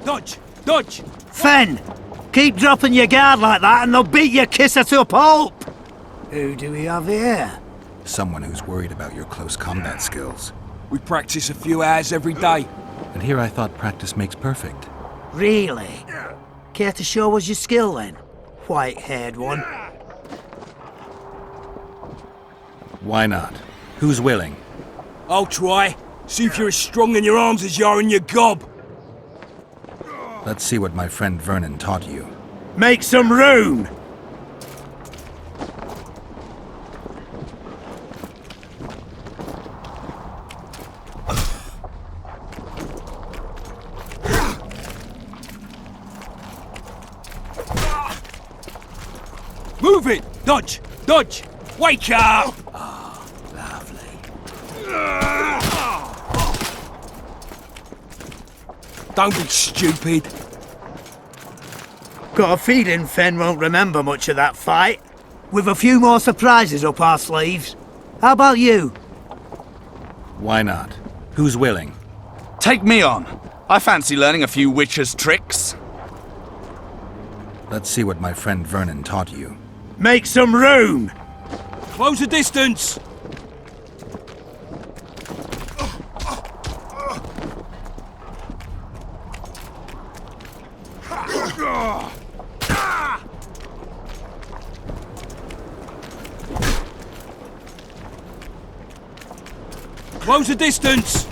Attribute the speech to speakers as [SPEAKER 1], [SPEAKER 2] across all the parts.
[SPEAKER 1] Dodge! Dodge!
[SPEAKER 2] Fen! Keep dropping your guard like that and they'll beat your kisser to a pulp! Who do we have here?
[SPEAKER 3] Someone who's worried about your close combat skills.
[SPEAKER 1] We practice a few hours every day.
[SPEAKER 3] And here I thought practice makes perfect.
[SPEAKER 2] Really? Care to show us your skill then? White-haired one.
[SPEAKER 3] Why not? Who's willing?
[SPEAKER 1] I'll try. See if you're as strong in your arms as you are in your gob.
[SPEAKER 3] Let's see what my friend Vernon taught you.
[SPEAKER 2] Make some room!
[SPEAKER 1] Move it! Dodge! Dodge! Wake up!
[SPEAKER 2] Lovely.
[SPEAKER 1] Don't be stupid.
[SPEAKER 2] Got a feeling Fen won't remember much of that fight. With a few more surprises up our sleeves. How about you?
[SPEAKER 3] Why not? Who's willing?
[SPEAKER 4] Take me on. I fancy learning a few witches' tricks.
[SPEAKER 3] Let's see what my friend Vernon taught you.
[SPEAKER 2] Make some room!
[SPEAKER 1] Close the distance! Close the distance!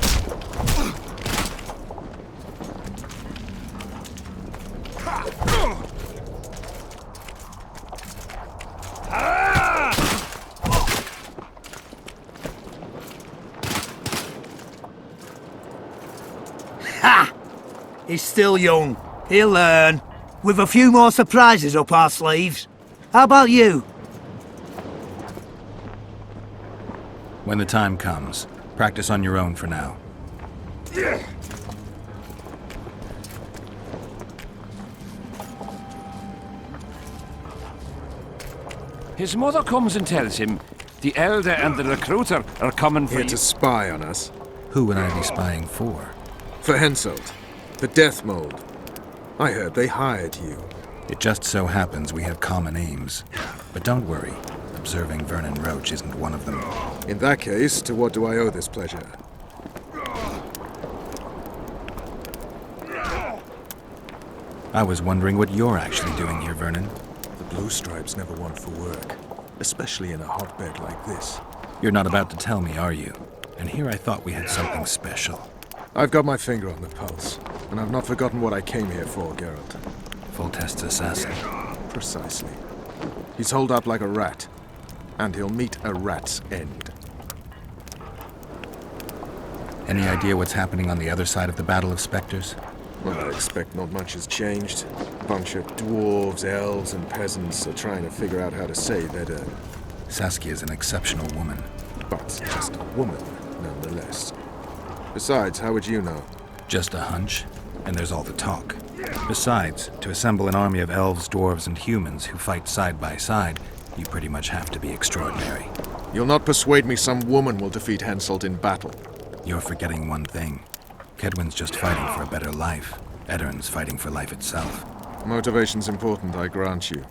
[SPEAKER 2] Ha! He's still young. He'll learn. With a few more surprises up our sleeves. How about you?
[SPEAKER 3] When the time comes, practice on your own for now.
[SPEAKER 5] His mother comes and tells him the Elder and the Recruiter are coming for
[SPEAKER 6] Here
[SPEAKER 5] you.
[SPEAKER 6] to spy on us.
[SPEAKER 3] Who would I be spying for?
[SPEAKER 6] For Henselt, the Death Mold. I heard they hired you.
[SPEAKER 3] It just so happens we have common aims. But don't worry, observing Vernon Roach isn't one of them.
[SPEAKER 6] In that case, to what do I owe this pleasure?
[SPEAKER 3] I was wondering what you're actually doing here, Vernon.
[SPEAKER 6] The Blue Stripes never want for work, especially in a hotbed like this.
[SPEAKER 3] You're not about to tell me, are you? And here I thought we had something special.
[SPEAKER 6] I've got my finger on the pulse, and I've not forgotten what I came here for, Geralt.
[SPEAKER 3] Foltest's assassin.
[SPEAKER 6] Precisely. He's holed up like a rat, and he'll meet a rat's end.
[SPEAKER 3] Any idea what's happening on the other side of the Battle of Spectres?
[SPEAKER 6] Well, I expect not much has changed. A bunch of dwarves, elves, and peasants are trying to figure out how to save Edda.
[SPEAKER 3] Saskia's an exceptional woman.
[SPEAKER 6] But just a woman, nonetheless. Besides, how would you know?
[SPEAKER 3] Just a hunch, and there's all the talk. Besides, to assemble an army of elves, dwarves, and humans who fight side by side, you pretty much have to be extraordinary.
[SPEAKER 6] You'll not persuade me some woman will defeat Henselt in battle.
[SPEAKER 3] You're forgetting one thing. Kedwin's just fighting for a better life. Eddern's fighting for life itself.
[SPEAKER 6] Motivation's important, I grant you.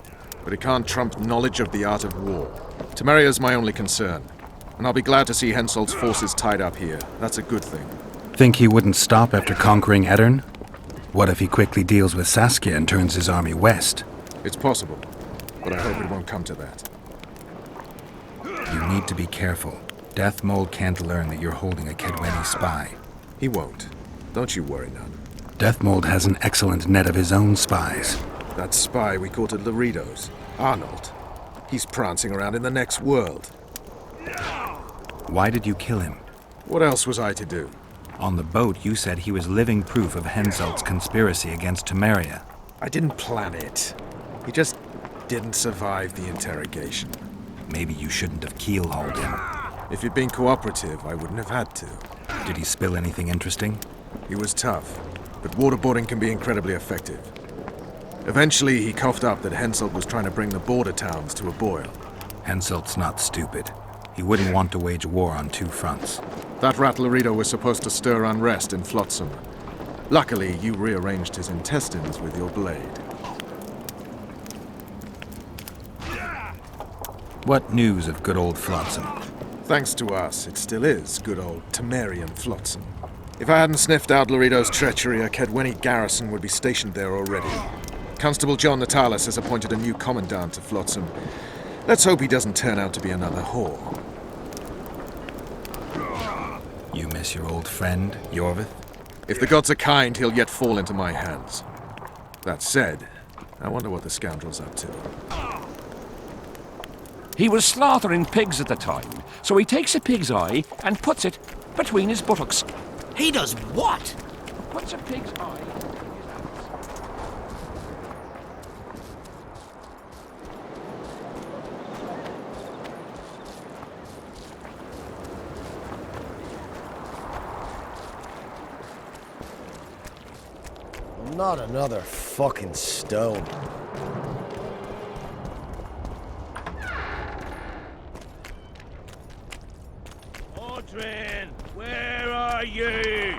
[SPEAKER 6] But it can't trump knowledge of the art of war. Temeria's my only concern. And I'll be glad to see Henselt's forces tied up here. That's a good thing.
[SPEAKER 3] Think he wouldn't stop after conquering Eddern? What if he quickly deals with Saskia and turns his army west?
[SPEAKER 6] It's possible, but I hope it won't come to that.
[SPEAKER 3] You need to be careful. Death Mold can't learn that you're holding a Kedweni spy.
[SPEAKER 6] He won't. Don't you worry none.
[SPEAKER 3] Death Mold has an excellent net of his own spies.
[SPEAKER 6] That spy we caught at Laredo's, Arnold. He's prancing around in the next world.
[SPEAKER 3] Why did you kill him?
[SPEAKER 6] What else was I to do?
[SPEAKER 3] On the boat, you said he was living proof of Henselt's conspiracy against Temeria.
[SPEAKER 6] I didn't plan it. He just didn't survive the interrogation.
[SPEAKER 3] Maybe you shouldn't have keel-hauled him.
[SPEAKER 6] If he'd been cooperative, I wouldn't have had to.
[SPEAKER 3] Did he spill anything interesting?
[SPEAKER 6] He was tough, but waterboarding can be incredibly effective. Eventually, he coughed up that Henselt was trying to bring the border towns to a boil.
[SPEAKER 3] Henselt's not stupid. He wouldn't want to wage war on two fronts.
[SPEAKER 6] That rat Laredo was supposed to stir unrest in Flotsam. Luckily, you rearranged his intestines with your blade.
[SPEAKER 3] What news of good old Flotsam?
[SPEAKER 6] Thanks to us, it still is good old Temerian Flotsam. If I hadn't sniffed out Laredo's treachery, a Kedweni garrison would be stationed there already. Constable John Natalis has appointed a new commandant to Flotsam. Let's hope he doesn't turn out to be another whore.
[SPEAKER 3] You miss your old friend, Yorvith?
[SPEAKER 6] If the gods are kind, he'll yet fall into my hands. That said, I wonder what the scoundrel's up to.
[SPEAKER 5] He was slaughtering pigs at the time, so he takes a pig's eye and puts it between his buttocks.
[SPEAKER 2] He does what?
[SPEAKER 5] Puts a pig's eye.
[SPEAKER 7] Not another fucking stone.
[SPEAKER 1] Audrin, where are you?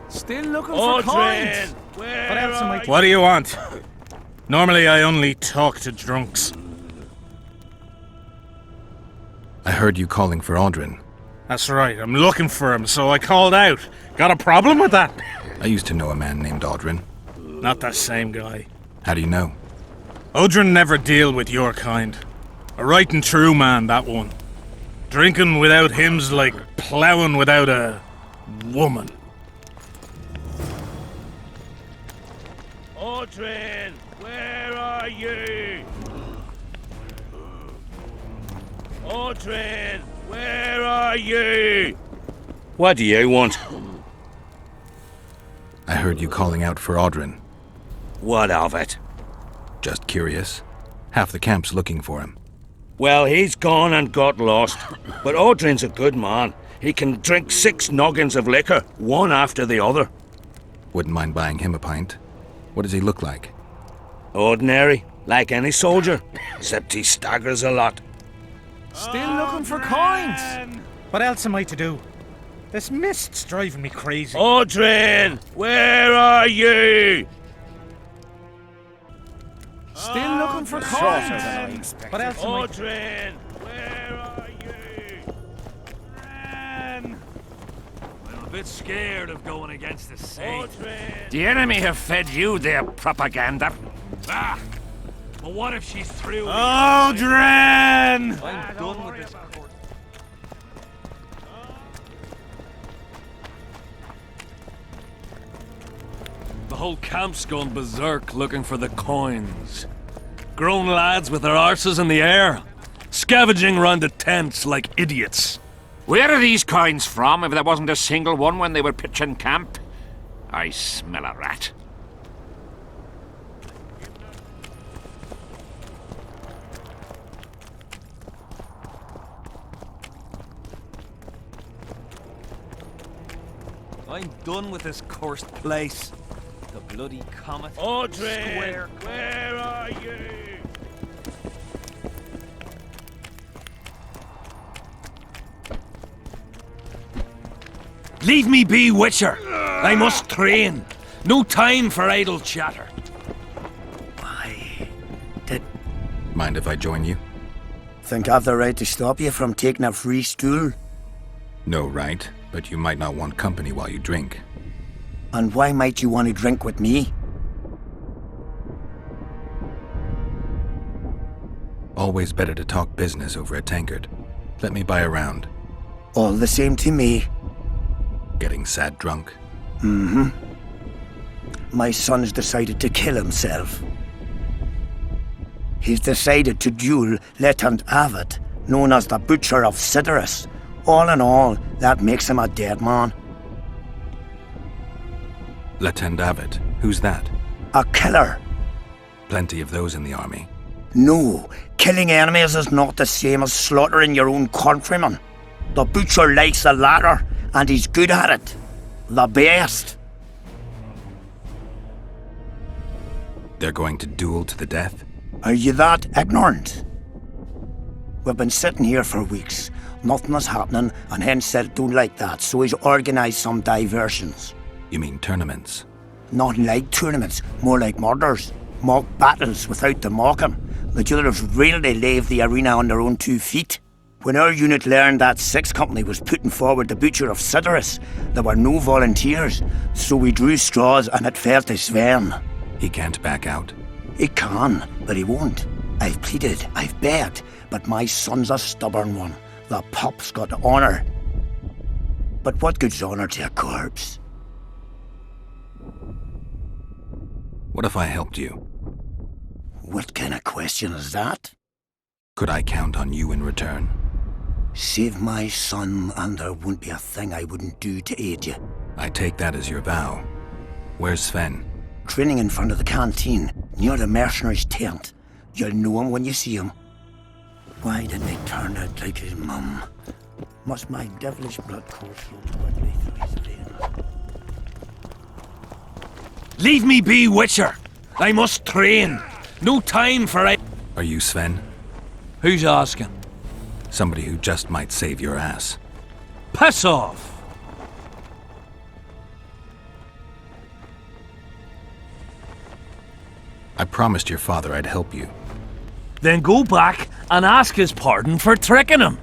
[SPEAKER 8] Still looking for coins.
[SPEAKER 1] Where are you?
[SPEAKER 8] What do you want? Normally I only talk to drunks.
[SPEAKER 3] I heard you calling for Audrin.
[SPEAKER 8] That's right, I'm looking for him, so I called out. Got a problem with that?
[SPEAKER 3] I used to know a man named Audrin.
[SPEAKER 8] Not that same guy.
[SPEAKER 3] How do you know?
[SPEAKER 8] Odrin never deal with your kind. A right and true man, that one. Drinking without him's like ploughing without a woman.
[SPEAKER 1] Audrin, where are you? Audrin, where are you? What do you want?
[SPEAKER 3] I heard you calling out for Audrin.
[SPEAKER 1] What of it?
[SPEAKER 3] Just curious. Half the camp's looking for him.
[SPEAKER 1] Well, he's gone and got lost. But Audrin's a good man. He can drink 6 noggins of liquor, one after the other.
[SPEAKER 3] Wouldn't mind buying him a pint. What does he look like?
[SPEAKER 1] Ordinary, like any soldier, except he staggers a lot.
[SPEAKER 8] Still looking for coins? What else am I to do? This mist's driving me crazy.
[SPEAKER 1] Audrin, where are you?
[SPEAKER 8] Still looking for coins? What else am I to do?
[SPEAKER 1] Audrin, where are you? Ran. I'm a bit scared of going against the Saint. Audrin.
[SPEAKER 5] The enemy have fed you their propaganda.
[SPEAKER 1] Ah, but what if she's through?
[SPEAKER 8] Audrin!
[SPEAKER 1] I'm done with this. The whole camp's gone berserk looking for the coins. Grown lads with their arses in the air, scavenging round the tents like idiots.
[SPEAKER 5] Where are these coins from if there wasn't a single one when they were pitching camp? I smell a rat.
[SPEAKER 9] I'm done with this cursed place. The bloody comet.
[SPEAKER 1] Audrin,
[SPEAKER 9] Square.
[SPEAKER 1] where are you? Leave me be, Witcher. I must train. No time for idle chatter.
[SPEAKER 2] Why? Did...
[SPEAKER 3] Mind if I join you?
[SPEAKER 2] Think I've the right to stop you from taking a free stool?
[SPEAKER 3] No, right? But you might not want company while you drink.
[SPEAKER 2] And why might you want to drink with me?
[SPEAKER 3] Always better to talk business over a tankard. Let me buy a round.
[SPEAKER 2] All the same to me.
[SPEAKER 3] Getting sad drunk?
[SPEAKER 2] Mm-hmm. My son's decided to kill himself. He's decided to duel Lieutenant Avid, known as the Butcher of Sidoris. All in all, that makes him a dead man.
[SPEAKER 3] Lieutenant Avid? Who's that?
[SPEAKER 2] A killer.
[SPEAKER 3] Plenty of those in the army.
[SPEAKER 2] No, killing enemies is not the same as slaughtering your own countrymen. The Butcher likes the latter, and he's good at it. The best.
[SPEAKER 3] They're going to duel to the death?
[SPEAKER 2] Are you that ignorant? We've been sitting here for weeks. Nothing is happening, and Hen said don't like that, so he's organised some diversions.
[SPEAKER 3] You mean tournaments?
[SPEAKER 2] Not like tournaments, more like murders. Mock battles without the mocking. The jailers really leave the arena on their own 2 feet. When our unit learned that 6th Company was putting forward the butcher of Sidorus, there were no volunteers, so we drew straws and it fell to Sven.
[SPEAKER 3] He can't back out.
[SPEAKER 2] He can, but he won't. I've pleaded, I've begged, but my son's a stubborn one. The pup's got honour. But what good's honour to a corpse?
[SPEAKER 3] What if I helped you?
[SPEAKER 2] What kind of question is that?
[SPEAKER 3] Could I count on you in return?
[SPEAKER 2] Save my son, and there won't be a thing I wouldn't do to aid you.
[SPEAKER 3] I take that as your vow. Where's Sven?
[SPEAKER 2] Training in front of the canteen, near the mercenary's tent. You'll know him when you see him. Why didn't he turn out like his mum? Must my devilish blood course so quickly through his veins?
[SPEAKER 1] Leave me be, Witcher! I must train! No time for it!
[SPEAKER 3] Are you Sven?
[SPEAKER 1] Who's asking?
[SPEAKER 3] Somebody who just might save your ass.
[SPEAKER 1] Piss off!
[SPEAKER 3] I promised your father I'd help you.
[SPEAKER 1] Then go back and ask his pardon for tricking him.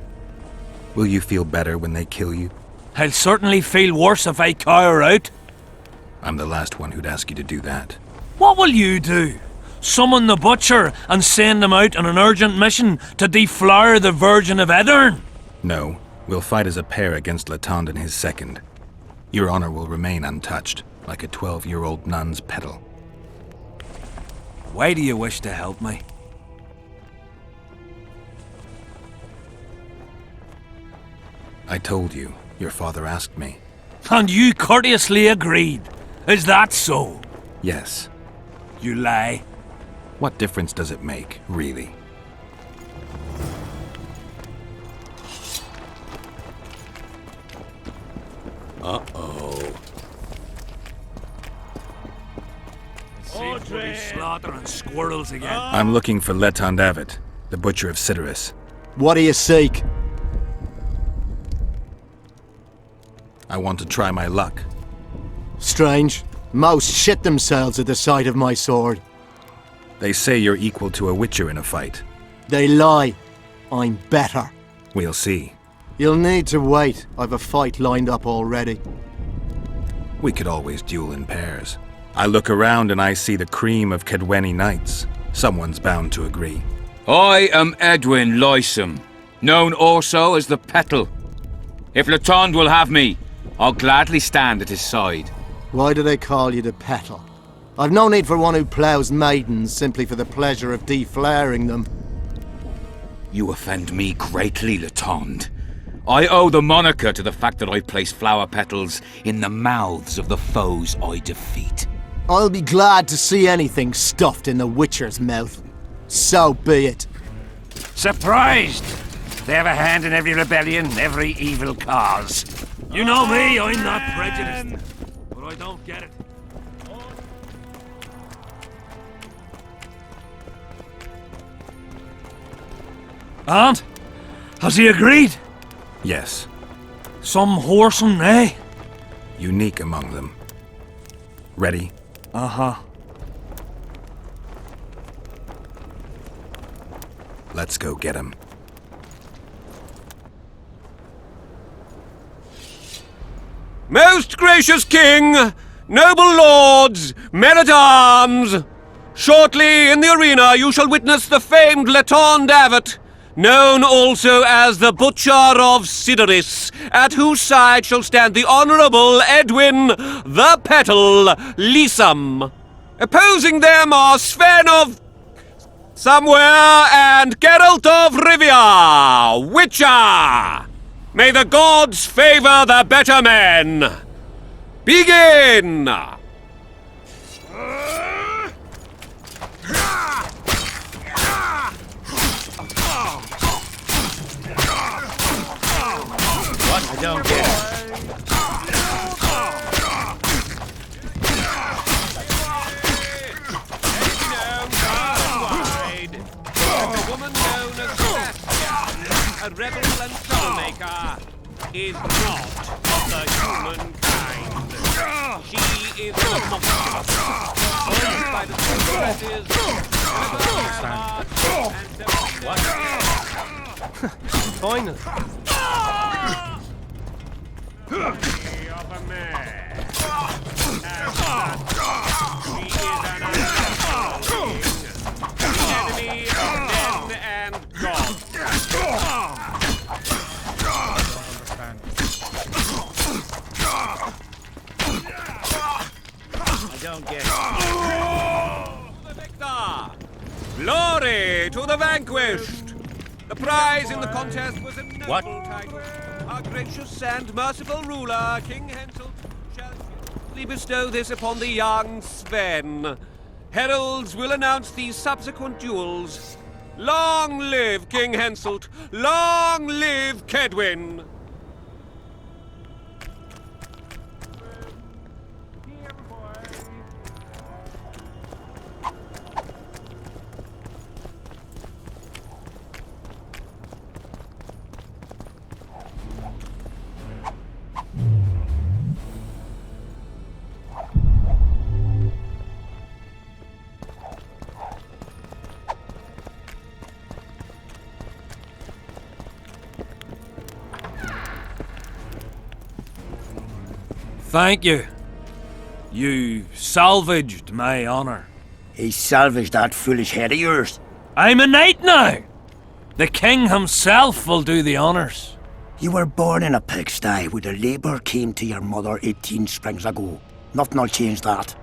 [SPEAKER 3] Will you feel better when they kill you?
[SPEAKER 1] I'll certainly feel worse if I cower out.
[SPEAKER 3] I'm the last one who'd ask you to do that.
[SPEAKER 1] What will you do? Summon the butcher and send him out on an urgent mission to deflower the Virgin of Aedirn?
[SPEAKER 3] No, we'll fight as a pair against Latond and his second. Your honor will remain untouched, like a 12-year-old nun's petal.
[SPEAKER 1] Why do you wish to help me?
[SPEAKER 3] I told you. Your father asked me.
[SPEAKER 1] And you courteously agreed. Is that so?
[SPEAKER 3] Yes.
[SPEAKER 1] You lie.
[SPEAKER 3] What difference does it make, really?
[SPEAKER 1] Uh-oh. Seems to be slaughtering squirrels again.
[SPEAKER 3] I'm looking for Letond Avet, the butcher of Sidorus.
[SPEAKER 7] What do you seek?
[SPEAKER 3] I want to try my luck.
[SPEAKER 7] Strange. Most shit themselves at the sight of my sword.
[SPEAKER 3] They say you're equal to a witcher in a fight.
[SPEAKER 7] They lie. I'm better.
[SPEAKER 3] We'll see.
[SPEAKER 7] You'll need to wait. I've a fight lined up already.
[SPEAKER 3] We could always duel in pairs. I look around and I see the cream of Kedweni knights. Someone's bound to agree.
[SPEAKER 5] I am Edwin Lysum, known also as the Petal. If Latond will have me, I'll gladly stand at his side.
[SPEAKER 7] Why do they call you the Petal? I've no need for one who ploughs maidens simply for the pleasure of deflaring them.
[SPEAKER 5] You offend me greatly, Latond. I owe the moniker to the fact that I place flower petals in the mouths of the foes I defeat.
[SPEAKER 7] I'll be glad to see anything stuffed in the Witcher's mouth. So be it.
[SPEAKER 5] Surprised! They have a hand in every rebellion, every evil cause.
[SPEAKER 1] You know me, I'm not prejudiced. But I don't get it. And? Has he agreed?
[SPEAKER 3] Yes.
[SPEAKER 1] Some whoreson, eh?
[SPEAKER 3] Unique among them. Ready?
[SPEAKER 1] Uh-huh.
[SPEAKER 3] Let's go get him.
[SPEAKER 10] Most gracious king, noble lords, men-at-arms, shortly in the arena you shall witness the famed Letond Avet, known also as the Butcher of Sidorus, at whose side shall stand the Honourable Edwin the Petal Lysum. Opposing them are Sven of somewhere and Geralt of Rivia, Witcher. May the gods favor the better men. Begin!
[SPEAKER 5] What? I don't get it.
[SPEAKER 10] The woman known as Sebastian. Monica is not of the humankind. She is a monster. Owned by the sorceresses.
[SPEAKER 9] Finally.
[SPEAKER 10] Of a man. She is an enemy of men and gods.
[SPEAKER 9] I don't get it.
[SPEAKER 10] The victor! Glory to the vanquished! The prize in the contest was a noble title. Our gracious and merciful ruler, King Henselt, shall cheerfully bestow this upon the young Sven. Heralds will announce these subsequent duels. Long live King Henselt! Long live Kedwin!
[SPEAKER 1] Thank you. You salvaged my honor.
[SPEAKER 2] He salvaged that foolish head of yours.
[SPEAKER 1] I'm a knight now. The king himself will do the honors.
[SPEAKER 2] You were born in a pigsty where the labour came to your mother 18 springs ago. Nothing'll change that.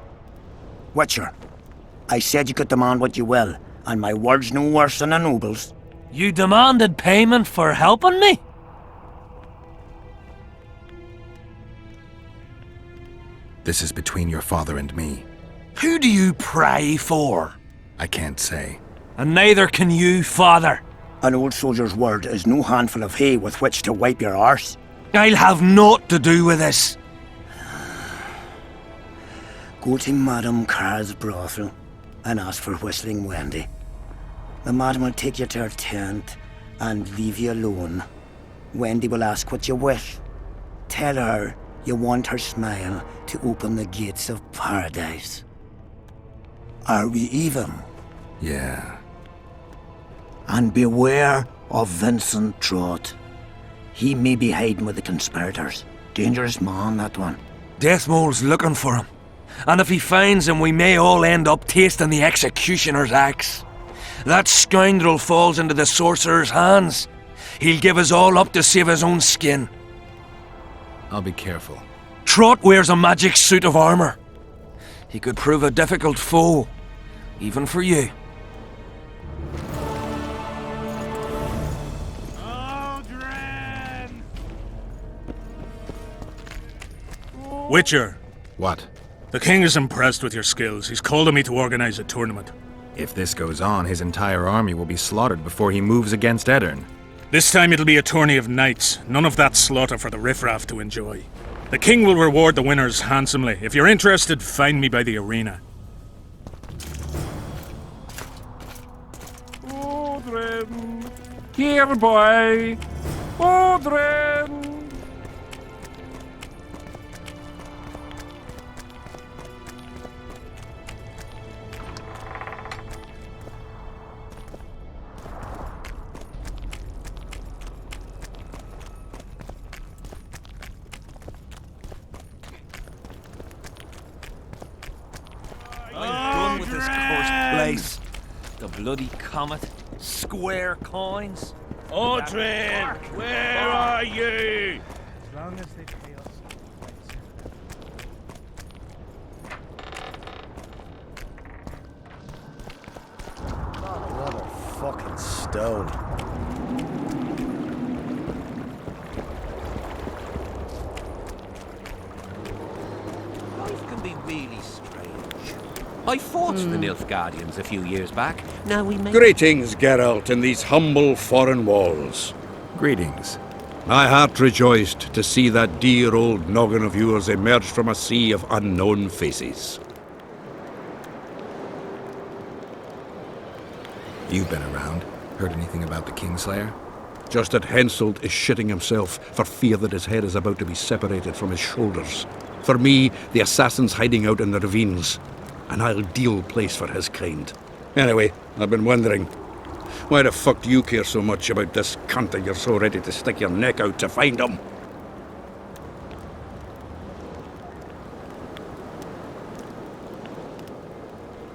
[SPEAKER 2] Witcher, I said you could demand what you will, and my word's no worse than a noble's.
[SPEAKER 1] You demanded payment for helping me?
[SPEAKER 3] This is between your father and me.
[SPEAKER 1] Who do you pray for?
[SPEAKER 3] I can't say.
[SPEAKER 1] And neither can you, father.
[SPEAKER 2] An old soldier's word is no handful of hay with which to wipe your arse.
[SPEAKER 1] I'll have naught to do with this.
[SPEAKER 2] Go to Madame Carr's brothel and ask for Whistling Wendy. The madam will take you to her tent and leave you alone. Wendy will ask what you wish. Tell her you want her smile to open the gates of paradise. Are we even?
[SPEAKER 3] Yeah.
[SPEAKER 2] And beware of Vincent Trott. He may be hiding with the conspirators. Dangerous man, that one.
[SPEAKER 1] Deathmole's looking for him. And if he finds him, we may all end up tasting the executioner's axe. That scoundrel falls into the sorcerer's hands. He'll give us all up to save his own skin.
[SPEAKER 3] I'll be careful.
[SPEAKER 1] Trott wears a magic suit of armor. He could prove a difficult foe, even for you.
[SPEAKER 8] Witcher,
[SPEAKER 3] What?
[SPEAKER 8] the king is impressed with your skills. He's called on me to organize a tournament.
[SPEAKER 3] If this goes on, his entire army will be slaughtered before he moves against Edirn.
[SPEAKER 8] This time it'll be a tourney of knights. None of that slaughter for the riffraff to enjoy. The king will reward the winners handsomely. If you're interested, find me by the arena.
[SPEAKER 10] Odrin! Here, boy! Odrin!
[SPEAKER 9] I'm done with this cursed place. The bloody comet. Square coins.
[SPEAKER 10] Odrin! Where are you?
[SPEAKER 9] As long as they pay us.
[SPEAKER 7] Another fucking stone.
[SPEAKER 10] Life can be really strange. I fought the Nilfgaardians a few years back. Now we may...
[SPEAKER 11] Greetings, Geralt, in these humble foreign walls.
[SPEAKER 3] Greetings.
[SPEAKER 11] My heart rejoiced to see that dear old noggin of yours emerge from a sea of unknown faces.
[SPEAKER 3] You've been around. Heard anything about the Kingslayer?
[SPEAKER 11] Just that Henselt is shitting himself for fear that his head is about to be separated from his shoulders. For me, the assassin's hiding out in the ravines. An ideal place for his kind. Anyway, I've been wondering, why the fuck do you care so much about this cunt that you're so ready to stick your neck out to find him?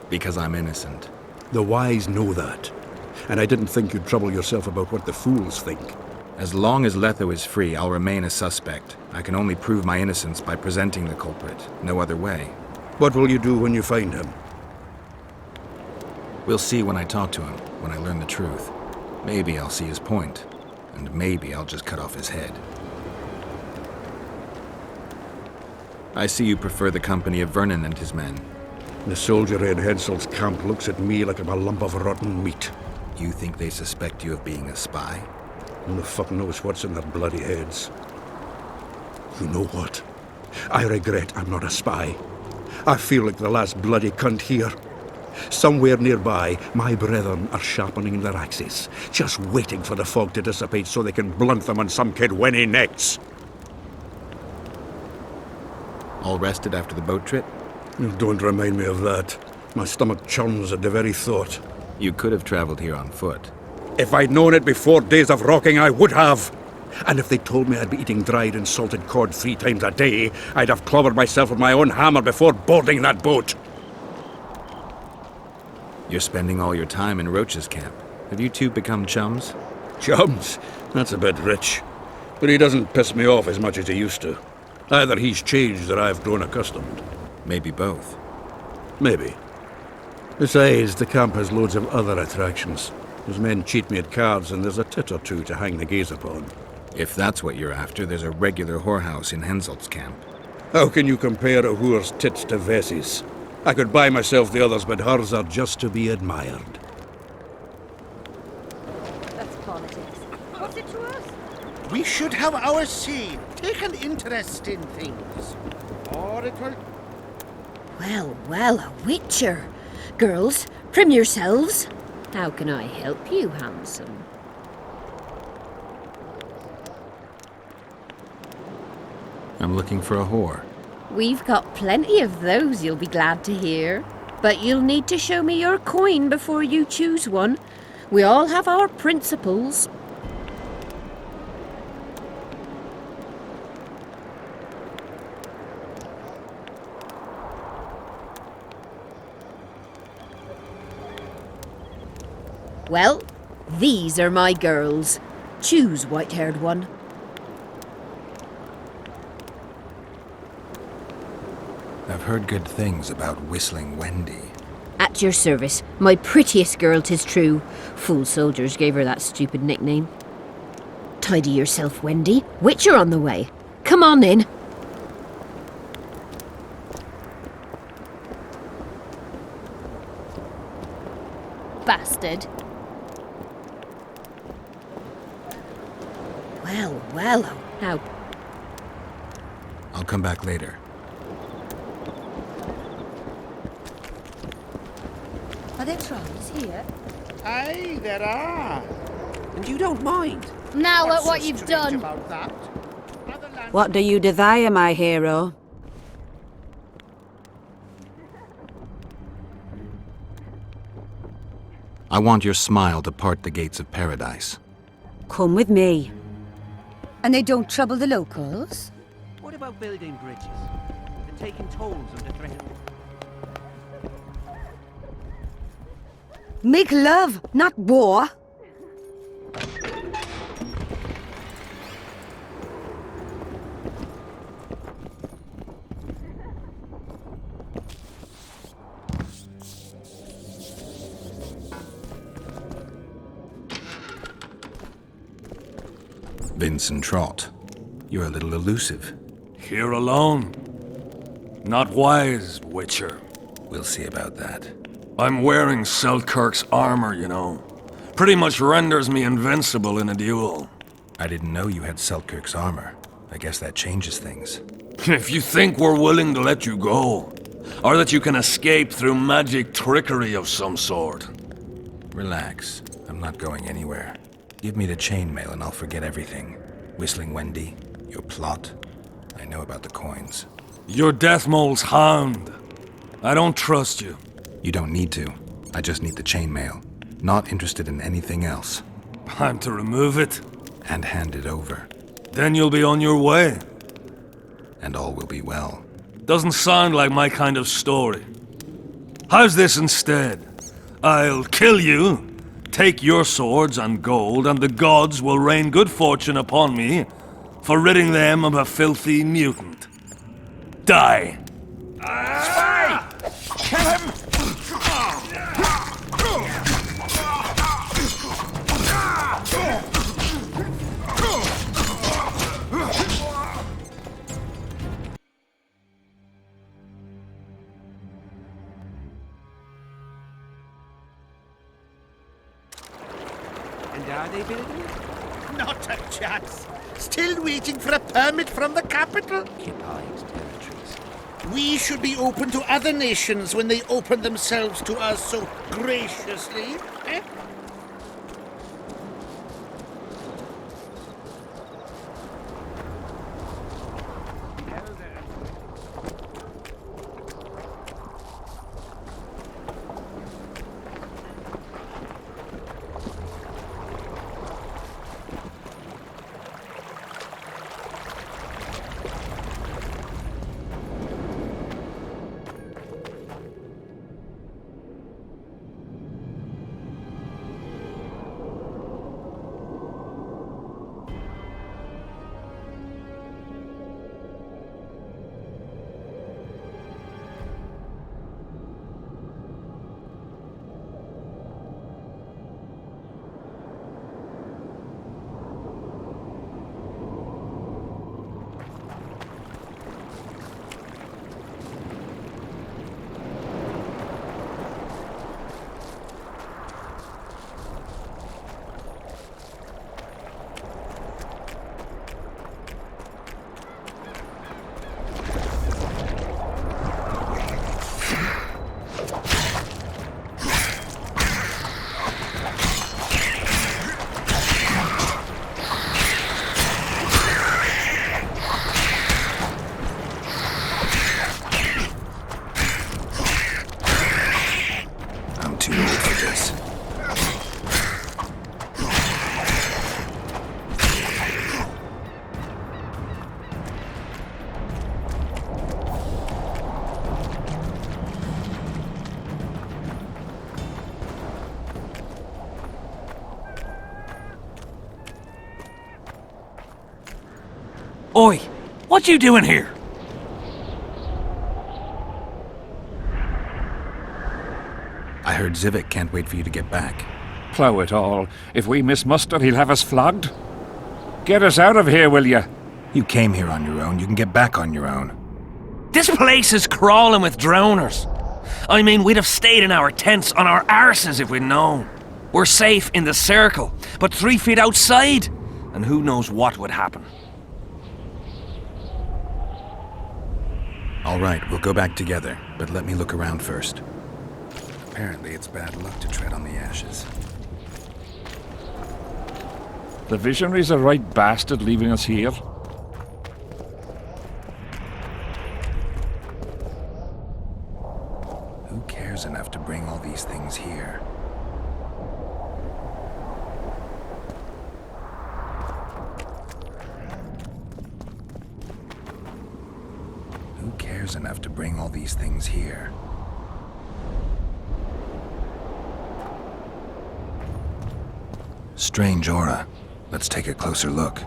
[SPEAKER 3] Because I'm innocent.
[SPEAKER 11] The wise know that. And I didn't think you'd trouble yourself about what the fools think.
[SPEAKER 3] As long as Letho is free, I'll remain a suspect. I can only prove my innocence by presenting the culprit. No other way.
[SPEAKER 11] What will you do when you find him?
[SPEAKER 3] We'll see when I talk to him, when I learn the truth. Maybe I'll see his point. And maybe I'll just cut off his head. I see you prefer the company of Vernon and his men.
[SPEAKER 11] The soldiery in Henselt's camp looks at me like I'm a lump of rotten meat.
[SPEAKER 3] You think they suspect you of being a spy?
[SPEAKER 11] Who the fuck knows what's in their bloody heads? You know what? I regret I'm not a spy. I feel like the last bloody cunt here. Somewhere nearby, my brethren are sharpening their axes, just waiting for the fog to dissipate so they can blunt them on some kid when he necks.
[SPEAKER 3] All rested after the boat trip?
[SPEAKER 11] Don't remind me of that. My stomach churns at the very thought.
[SPEAKER 3] You could have traveled here on foot.
[SPEAKER 11] If I'd known it before days of rocking, I would have. And if they told me I'd be eating dried and salted cod 3 times a day, I'd have clobbered myself with my own hammer before boarding that boat.
[SPEAKER 3] You're spending all your time in Roach's camp. Have you two become chums?
[SPEAKER 11] Chums? That's a bit rich. But he doesn't piss me off as much as he used to. Either he's changed or I've grown accustomed.
[SPEAKER 3] Maybe both.
[SPEAKER 11] Maybe. Besides, the camp has loads of other attractions. His men cheat me at cards, and there's a tit or two to hang the gaze upon.
[SPEAKER 3] If that's what you're after, there's a regular whorehouse in Henselt's camp.
[SPEAKER 11] How can you compare a whore's tits to Vessi's? I could buy myself the others, but hers are just to be admired.
[SPEAKER 12] That's politics. What's it to us?
[SPEAKER 7] We should have our say, take an interest in things. Or it will...
[SPEAKER 12] Well, well, a witcher. Girls, prim yourselves. How can I help you, handsome?
[SPEAKER 3] I'm looking for a whore.
[SPEAKER 12] We've got plenty of those, you'll be glad to hear. But you'll need to show me your coin before you choose one. We all have our principles. Well, these are my girls. Choose, white-haired one.
[SPEAKER 3] I've heard good things about Whistling Wendy.
[SPEAKER 12] At your service, my prettiest girl, 'tis true. Fool soldiers gave her that stupid nickname. Tidy yourself, Wendy. Witcher on the way. Come on in. Bastard. Well, well, now...
[SPEAKER 3] I'll come back later.
[SPEAKER 12] Are there trolls here?
[SPEAKER 7] Aye, there are.
[SPEAKER 10] And you don't mind?
[SPEAKER 12] Now
[SPEAKER 7] What's
[SPEAKER 12] at what
[SPEAKER 7] so
[SPEAKER 12] you've
[SPEAKER 7] strange
[SPEAKER 12] done.
[SPEAKER 7] about that? Other land-
[SPEAKER 13] What do you desire, my hero?
[SPEAKER 3] I want your smile to part the gates of paradise.
[SPEAKER 13] Come with me.
[SPEAKER 14] And they don't trouble the locals?
[SPEAKER 9] What about building bridges? And taking tolls on the threat?
[SPEAKER 14] Make love, not war.
[SPEAKER 3] Vincent Trott, you're a little elusive.
[SPEAKER 1] Here alone. Not wise, Witcher.
[SPEAKER 3] We'll see about that.
[SPEAKER 1] I'm wearing Selkirk's armor, you know. Pretty much renders me invincible in a duel.
[SPEAKER 3] I didn't know you had Selkirk's armor. I guess that changes things.
[SPEAKER 1] If you think we're willing to let you go, or that you can escape through magic trickery of some sort.
[SPEAKER 3] Relax. I'm not going anywhere. Give me the chainmail and I'll forget everything. Whistling Wendy, your plot. I know about the coins.
[SPEAKER 1] You're Deathmole's hound. I don't trust you.
[SPEAKER 3] You don't need to. I just need the chainmail. Not interested in anything else.
[SPEAKER 1] I'm to remove it.
[SPEAKER 3] And hand it over.
[SPEAKER 1] Then you'll be on your way.
[SPEAKER 3] And all will be well.
[SPEAKER 1] Doesn't sound like my kind of story. How's this instead? I'll kill you, take your swords and gold, and the gods will rain good fortune upon me for ridding them of a filthy mutant. Die!
[SPEAKER 9] Spy! Kill him! And are they building?
[SPEAKER 2] Not a chance. Still waiting for a permit from the capital.
[SPEAKER 9] Occupied territories.
[SPEAKER 2] We should be open to other nations when they open themselves to us so graciously. Eh?
[SPEAKER 1] Oi! What you doing here?
[SPEAKER 3] I heard Zivik can't wait for you to get back.
[SPEAKER 5] Plough it all. If we miss muster, he'll have us flogged. Get us out of here, will ya?
[SPEAKER 3] You came here on your own. You can get back on your own.
[SPEAKER 1] This place is crawling with drowners. I mean, we'd have stayed in our tents on our arses if we'd known. We're safe in the circle, but 3 feet outside, and who knows what would happen.
[SPEAKER 3] All right, we'll go back together, but let me look around first. Apparently it's bad luck to tread on the ashes.
[SPEAKER 5] The Visionary's a right bastard leaving us here.
[SPEAKER 3] Who cares enough to bring all these things here? Who cares enough to bring all these things here? Strange aura. Let's take a closer look.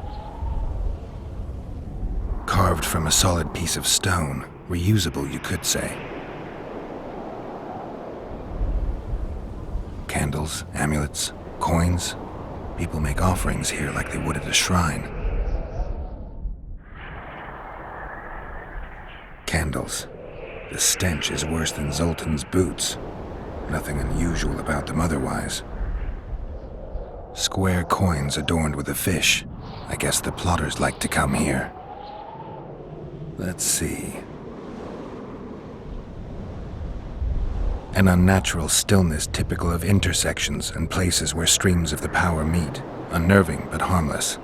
[SPEAKER 3] Carved from a solid piece of stone. Reusable, you could say. Candles, amulets, coins. People make offerings here like they would at a shrine. Candles. The stench is worse than Zoltan's boots. Nothing unusual about them otherwise. Square coins adorned with a fish. I guess the plotters like to come here. Let's see. An unnatural stillness typical of intersections and places where streams of the power meet. Unnerving but harmless.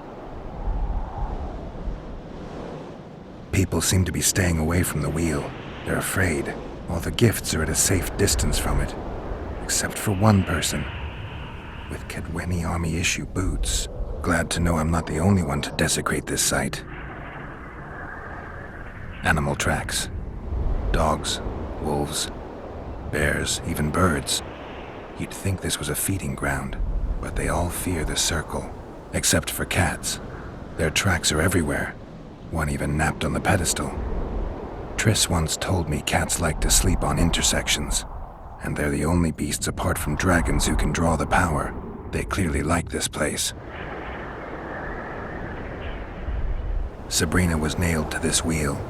[SPEAKER 3] People seem to be staying away from the wheel. They're afraid. All the gifts are at a safe distance from it. Except for one person. With Kaedweni army issue boots. Glad to know I'm not the only one to desecrate this site. Animal tracks. Dogs, wolves, bears, even birds. You'd think this was a feeding ground, but they all fear the circle. Except for cats. Their tracks are everywhere. One even napped on the pedestal. Triss once told me cats like to sleep on intersections, and they're the only beasts apart from dragons who can draw the power. They clearly like this place. Sabrina was nailed to this wheel.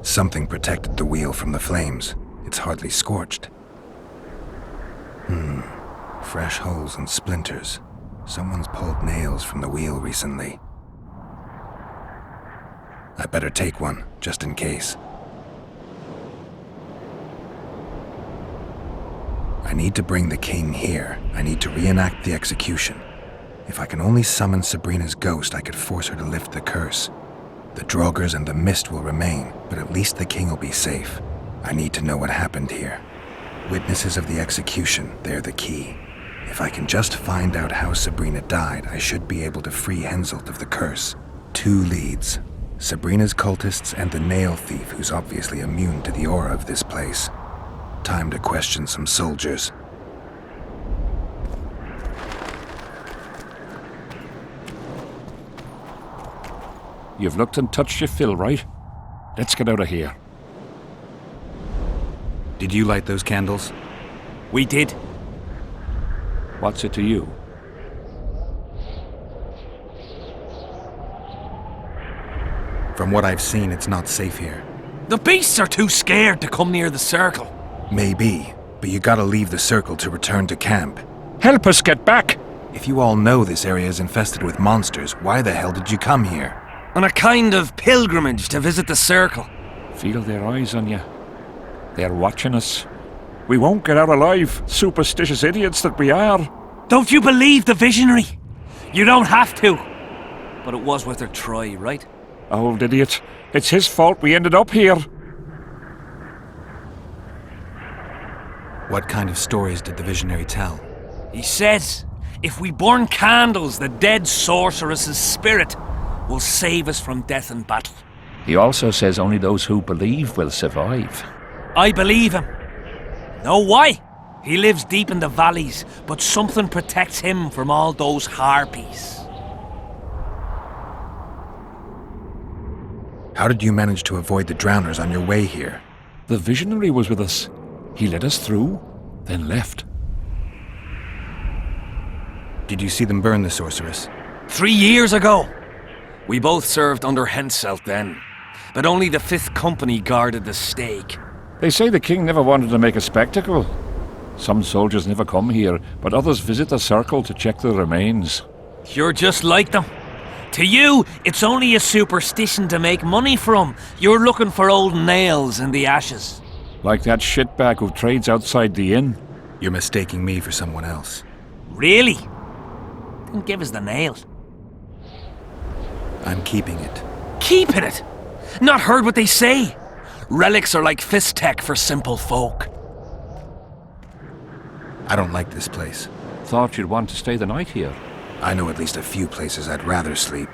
[SPEAKER 3] Something protected the wheel from the flames. It's hardly scorched. Fresh holes and splinters. Someone's pulled nails from the wheel recently. I better take one, just in case. I need to bring the king here. I need to reenact the execution. If I can only summon Sabrina's ghost, I could force her to lift the curse. The Draugrs and the mist will remain, but at least the king will be safe. I need to know what happened here. Witnesses of the execution, they're the key. If I can just find out how Sabrina died, I should be able to free Henselt of the curse. 2 leads. Sabrina's cultists and the nail thief who's obviously immune to the aura of this place. Time to question some soldiers.
[SPEAKER 15] You've looked and touched your fill, right? Let's get out of here.
[SPEAKER 3] Did you light those candles?
[SPEAKER 9] We did.
[SPEAKER 15] What's it to you?
[SPEAKER 3] From what I've seen, it's not safe here.
[SPEAKER 9] The beasts are too scared to come near the circle.
[SPEAKER 3] Maybe, but you gotta leave the circle to return to camp.
[SPEAKER 15] Help us get back!
[SPEAKER 3] If you all know this area is infested with monsters, why the hell did you come here?
[SPEAKER 9] On a kind of pilgrimage to visit the circle.
[SPEAKER 15] Feel their eyes on you. They're watching us. We won't get out alive, superstitious idiots that we are.
[SPEAKER 9] Don't you believe the visionary? You don't have to. But it was worth a try, right?
[SPEAKER 15] Old idiot. It's his fault we ended up here.
[SPEAKER 3] What kind of stories did the visionary tell?
[SPEAKER 9] He says, if we burn candles, the dead sorceress's spirit will save us from death and battle.
[SPEAKER 15] He also says only those who believe will survive.
[SPEAKER 9] I believe him. Know why? He lives deep in the valleys, but something protects him from all those harpies.
[SPEAKER 3] How did you manage to avoid the drowners on your way here?
[SPEAKER 15] The visionary was with us. He led us through, then left.
[SPEAKER 3] Did you see them burn the sorceress?
[SPEAKER 9] 3 years ago. We both served under Henselt then, but only the 5th Company guarded the stake.
[SPEAKER 15] They say the king never wanted to make a spectacle. Some soldiers never come here, but others visit the circle to check the remains.
[SPEAKER 9] You're just like them. To you, it's only a superstition to make money from. You're looking for old nails in the ashes.
[SPEAKER 15] Like that shitbag who trades outside the inn.
[SPEAKER 3] You're mistaking me for someone else.
[SPEAKER 9] Really? Then give us the nail.
[SPEAKER 3] I'm keeping it.
[SPEAKER 9] Keeping it? Not heard what they say? Relics are like fist tech for simple folk.
[SPEAKER 3] I don't like this place.
[SPEAKER 15] Thought you'd want to stay the night here.
[SPEAKER 3] I know at least a few places I'd rather sleep.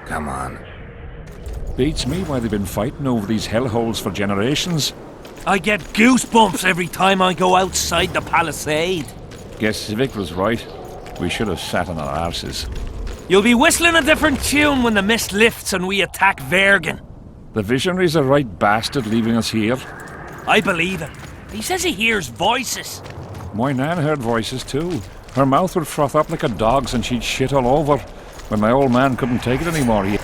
[SPEAKER 3] Come on.
[SPEAKER 15] Beats me why they've been fighting over these hellholes for generations.
[SPEAKER 9] I get goosebumps every time I go outside the palisade.
[SPEAKER 15] Guess Civic was right. We should have sat on our arses.
[SPEAKER 9] You'll be whistling a different tune when the mist lifts and we attack Vergen.
[SPEAKER 15] The visionary's a right bastard leaving us here.
[SPEAKER 9] I believe him. He says he hears voices.
[SPEAKER 15] My nan heard voices too. Her mouth would froth up like a dog's and she'd shit all over. When my old man couldn't take it anymore, he...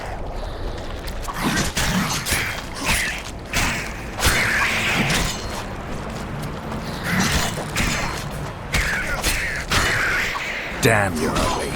[SPEAKER 3] Damn, you're ugly.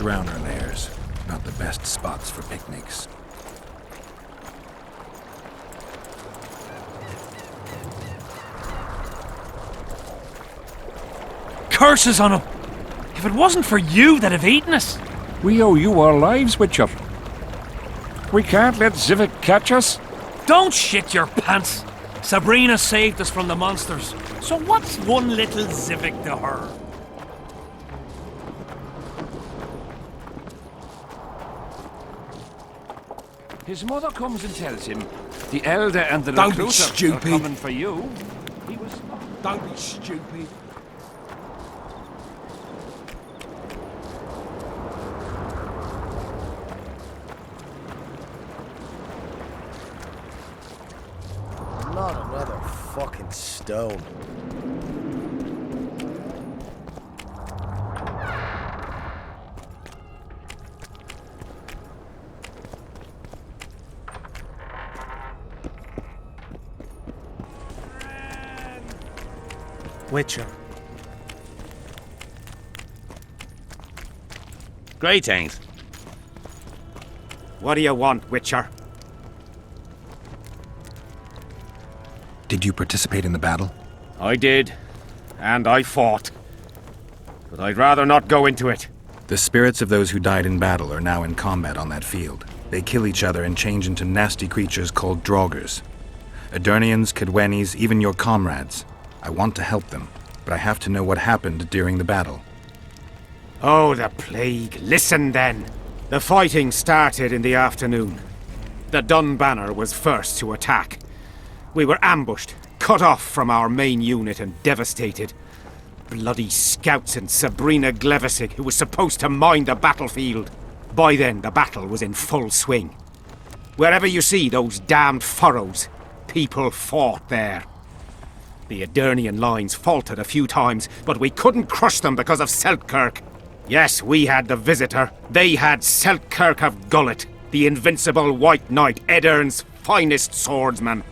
[SPEAKER 3] drowner lairs. Not the best spots for picnics.
[SPEAKER 9] Curses on him! If it wasn't for you, they'd have eaten us.
[SPEAKER 15] We owe you our lives, Witcher. We can't let Zivik catch us.
[SPEAKER 9] Don't shit your pants. Sabrina saved us from the monsters. So what's one little Zivik to her?
[SPEAKER 15] His mother comes and tells him the elder and the
[SPEAKER 1] Don't be
[SPEAKER 15] recruiter are
[SPEAKER 1] stupid.
[SPEAKER 15] coming for you. He was
[SPEAKER 1] Don't be stupid.
[SPEAKER 7] Not another fucking stone.
[SPEAKER 10] Witcher.
[SPEAKER 16] Greetings.
[SPEAKER 10] What do you want, Witcher?
[SPEAKER 3] Did you participate in the battle?
[SPEAKER 10] I did, and I fought. But I'd rather not go into it.
[SPEAKER 3] The spirits of those who died in battle are now in combat on that field. They kill each other and change into nasty creatures called Draugrs. Edirnians, Kedwenis, even your comrades. I want to help them, but I have to know what happened during the battle.
[SPEAKER 10] Oh, the plague. Listen then. The fighting started in the afternoon. The Dun Banner was first to attack. We were ambushed, cut off from our main unit and devastated. Bloody scouts and Sabrina Glevissig, who was supposed to mind the battlefield. By then, the battle was in full swing. Wherever you see those damned furrows, people fought there. The Edirnian lines faltered a few times, but we couldn't crush them because of Seltkirk. Yes, we had the Visitor. They had Seltkirk of Gullet, the invincible White Knight, Edirn's finest swordsman.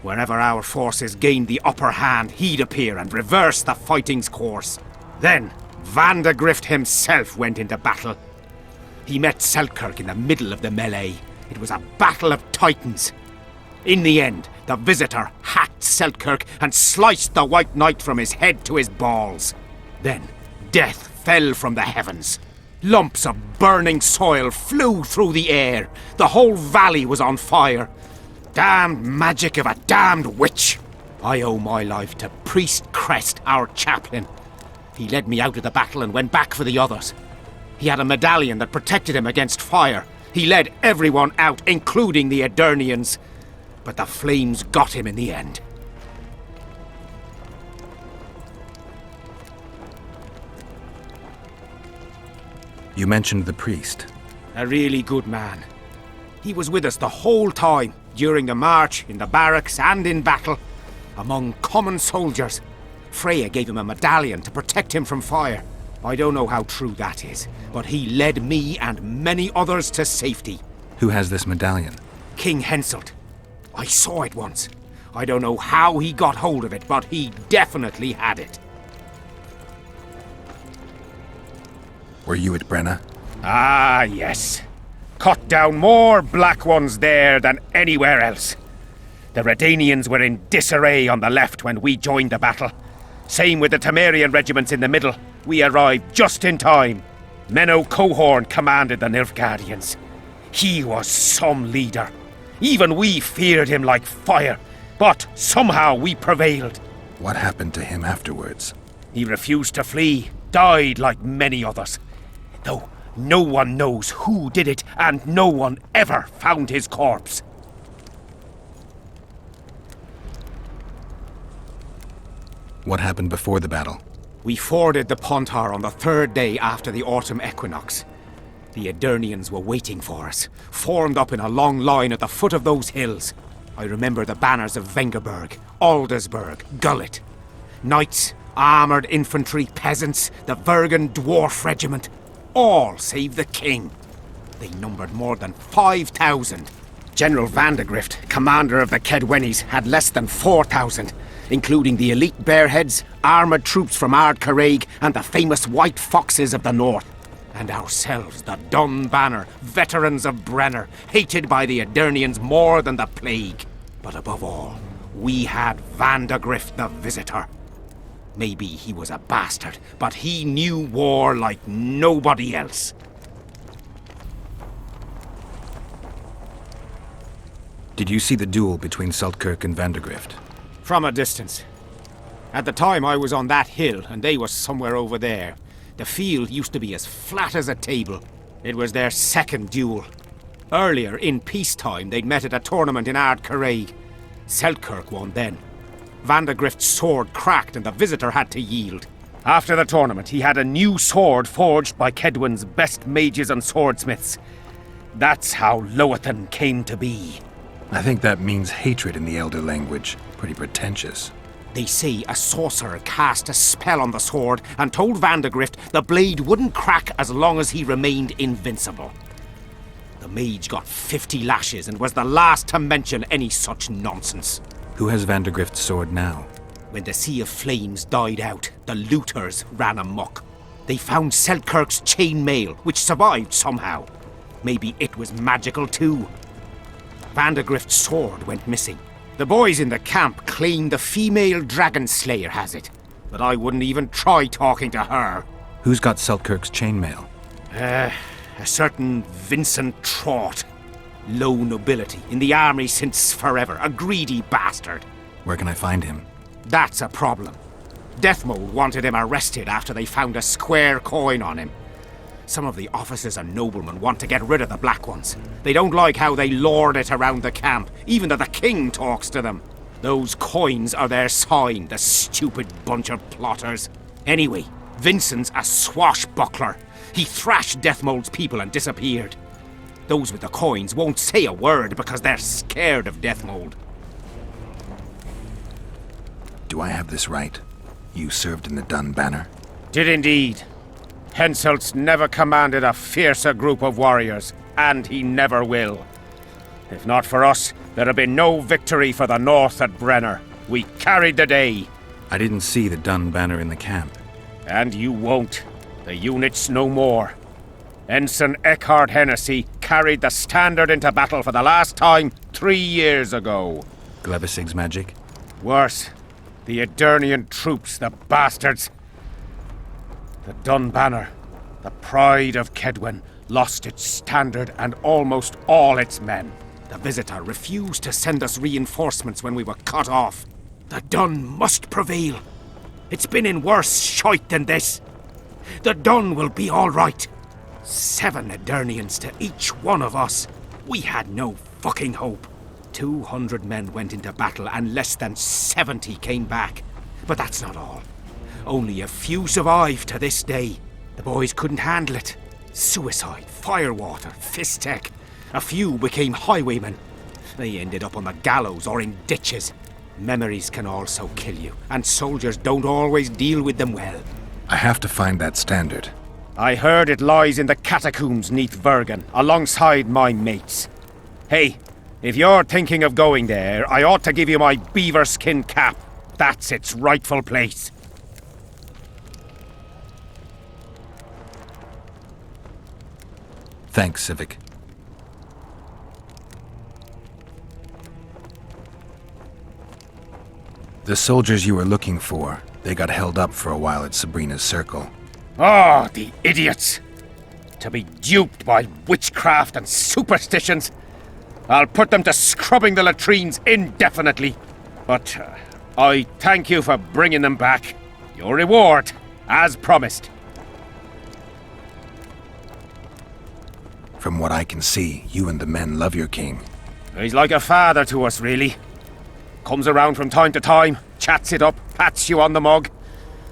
[SPEAKER 10] Wherever our forces gained the upper hand, he'd appear and reverse the fighting's course. Then, Vandegrift himself went into battle. He met Seltkirk in the middle of the melee. It was a battle of titans. In the end, the Visitor hacked Seltkirk and sliced the White Knight from his head to his balls. Then, death fell from the heavens. Lumps of burning soil flew through the air. The whole valley was on fire. Damned magic of a damned witch! I owe my life to Priest Crest, our chaplain. He led me out of the battle and went back for the others. He had a medallion that protected him against fire. He led everyone out, including the Edirnians. But the flames got him in the end.
[SPEAKER 3] You mentioned the priest.
[SPEAKER 10] A really good man. He was with us the whole time, during the march, in the barracks, and in battle, among common soldiers. Freya gave him a medallion to protect him from fire. I don't know how true that is, but he led me and many others to safety.
[SPEAKER 3] Who has this medallion?
[SPEAKER 10] King Henselt. I saw it once. I don't know how he got hold of it, but he definitely had it.
[SPEAKER 3] Were you at Brenna?
[SPEAKER 10] Ah, yes. Cut down more Black Ones there than anywhere else. The Redanians were in disarray on the left when we joined the battle. Same with the Temerian regiments in the middle. We arrived just in time. Menno Cohorn commanded the Nilfgaardians. He was some leader. Even we feared him like fire. But somehow we prevailed.
[SPEAKER 3] What happened to him afterwards?
[SPEAKER 10] He refused to flee, died like many others. Though no one knows who did it, and no one ever found his corpse.
[SPEAKER 3] What happened before the battle?
[SPEAKER 10] We forded the Pontar on the third day after the autumn equinox. The Edirnians were waiting for us, formed up in a long line at the foot of those hills. I remember the banners of Vengerberg, Aldersburg, Gullet. Knights, armoured infantry, peasants, the Vergen Dwarf Regiment. All save the king. They numbered more than 5,000. General Vandegrift, commander of the Kedwenis, had less than 4,000, including the elite Bearheads, armoured troops from Ard Caraig, and the famous White Foxes of the north. And ourselves, the Dun Banner, veterans of Brenner, hated by the Aedirnians more than the plague. But above all, we had Vandegrift the Visitor. Maybe he was a bastard, but he knew war like nobody else.
[SPEAKER 3] Did you see the duel between Seltkirk and Vandegrift?
[SPEAKER 10] From a distance. At the time I was on that hill, and they was somewhere over there. The field used to be as flat as a table. It was their second duel. Earlier, in peacetime, they'd met at a tournament in Ard Caraig. Seltkirk won then. Vandegrift's sword cracked and the Visitor had to yield. After the tournament, he had a new sword forged by Kedwen's best mages and swordsmiths. That's how Lowathan came to be.
[SPEAKER 3] I think that means hatred in the Elder language. Pretty pretentious.
[SPEAKER 10] They say a sorcerer cast a spell on the sword and told Vandegrift the blade wouldn't crack as long as he remained invincible. The mage got 50 lashes and was the last to mention any such nonsense.
[SPEAKER 3] Who has Vandegrift's sword now?
[SPEAKER 10] When the Sea of Flames died out, the looters ran amok. They found Seltkirk's chainmail, which survived somehow. Maybe it was magical too. Vandegrift's sword went missing. The boys in the camp claim the female dragon slayer has it, but I wouldn't even try talking to her.
[SPEAKER 3] Who's got Seltkirk's chainmail?
[SPEAKER 10] A certain Vincent Trott. Low nobility, in the army since forever, a greedy bastard.
[SPEAKER 3] Where can I find him?
[SPEAKER 10] That's a problem. Deathmold wanted him arrested after they found a square coin on him. Some of the officers and noblemen want to get rid of the Black Ones. They don't like how they lord it around the camp, even though the king talks to them. Those coins are their sign, the stupid bunch of plotters. Anyway, Vincent's a swashbuckler. He thrashed Deathmold's people and disappeared. Those with the coins won't say a word because they're scared of Deathmold.
[SPEAKER 3] Do I have this right? You served in the Dun Banner?
[SPEAKER 10] Did indeed. Henselt's never commanded a fiercer group of warriors, and he never will. If not for us, there'd have been no victory for the North at Brenner. We carried the day.
[SPEAKER 3] I didn't see the Dun Banner in the camp.
[SPEAKER 10] And you won't. The unit's no more. Ensign Eckhard Hennessy carried the standard into battle for the last time 3 years ago.
[SPEAKER 3] Glevisig's magic?
[SPEAKER 10] Worse. The Aedirnian troops, the bastards. The Dun Banner, the pride of Kedwen, lost its standard and almost all its men. The Visitor refused to send us reinforcements when we were cut off. The Dun must prevail. It's been in worse shite than this. The Dun will be all right. 7 Aedirnians to each one of us. We had no fucking hope. 200 men went into battle and less than 70 came back. But that's not all. Only a few survived to this day. The boys couldn't handle it. Suicide, firewater, fistek. A few became highwaymen. They ended up on the gallows or in ditches. Memories can also kill you, and soldiers don't always deal with them well.
[SPEAKER 3] I have to find that standard.
[SPEAKER 10] I heard it lies in the catacombs neath Vergen, alongside my mates. Hey, if you're thinking of going there, I ought to give you my beaver skin cap. That's its rightful place.
[SPEAKER 3] Thanks, Civic. The soldiers you were looking for, they got held up for a while at Sabrina's circle.
[SPEAKER 10] Ah, the idiots! To be duped by witchcraft and superstitions. I'll put them to scrubbing the latrines indefinitely. But I thank you for bringing them back. Your reward, as promised.
[SPEAKER 3] From what I can see, you and the men love your king.
[SPEAKER 10] He's like a father to us, really. Comes around from time to time, chats it up, pats you on the mug.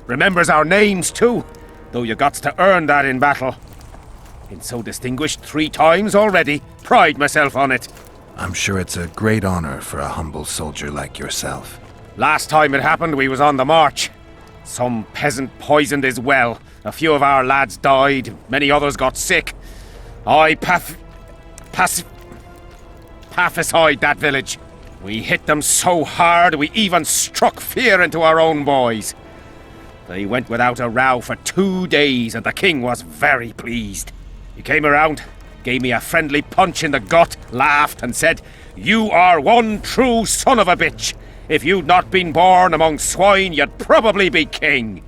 [SPEAKER 10] Remembers our names, too, though you gots to earn that in battle. Been so distinguished 3 times already. Pride myself on it.
[SPEAKER 3] I'm sure it's a great honor for a humble soldier like yourself.
[SPEAKER 10] Last time it happened, we was on the march. Some peasant poisoned his well. A few of our lads died, many others got sick. I pacified that village. We hit them so hard, we even struck fear into our own boys. They went without a row for 2 days, and the king was very pleased. He came around, gave me a friendly punch in the gut, laughed, and said, "You are one true son of a bitch. If you'd not been born among swine, you'd probably be king."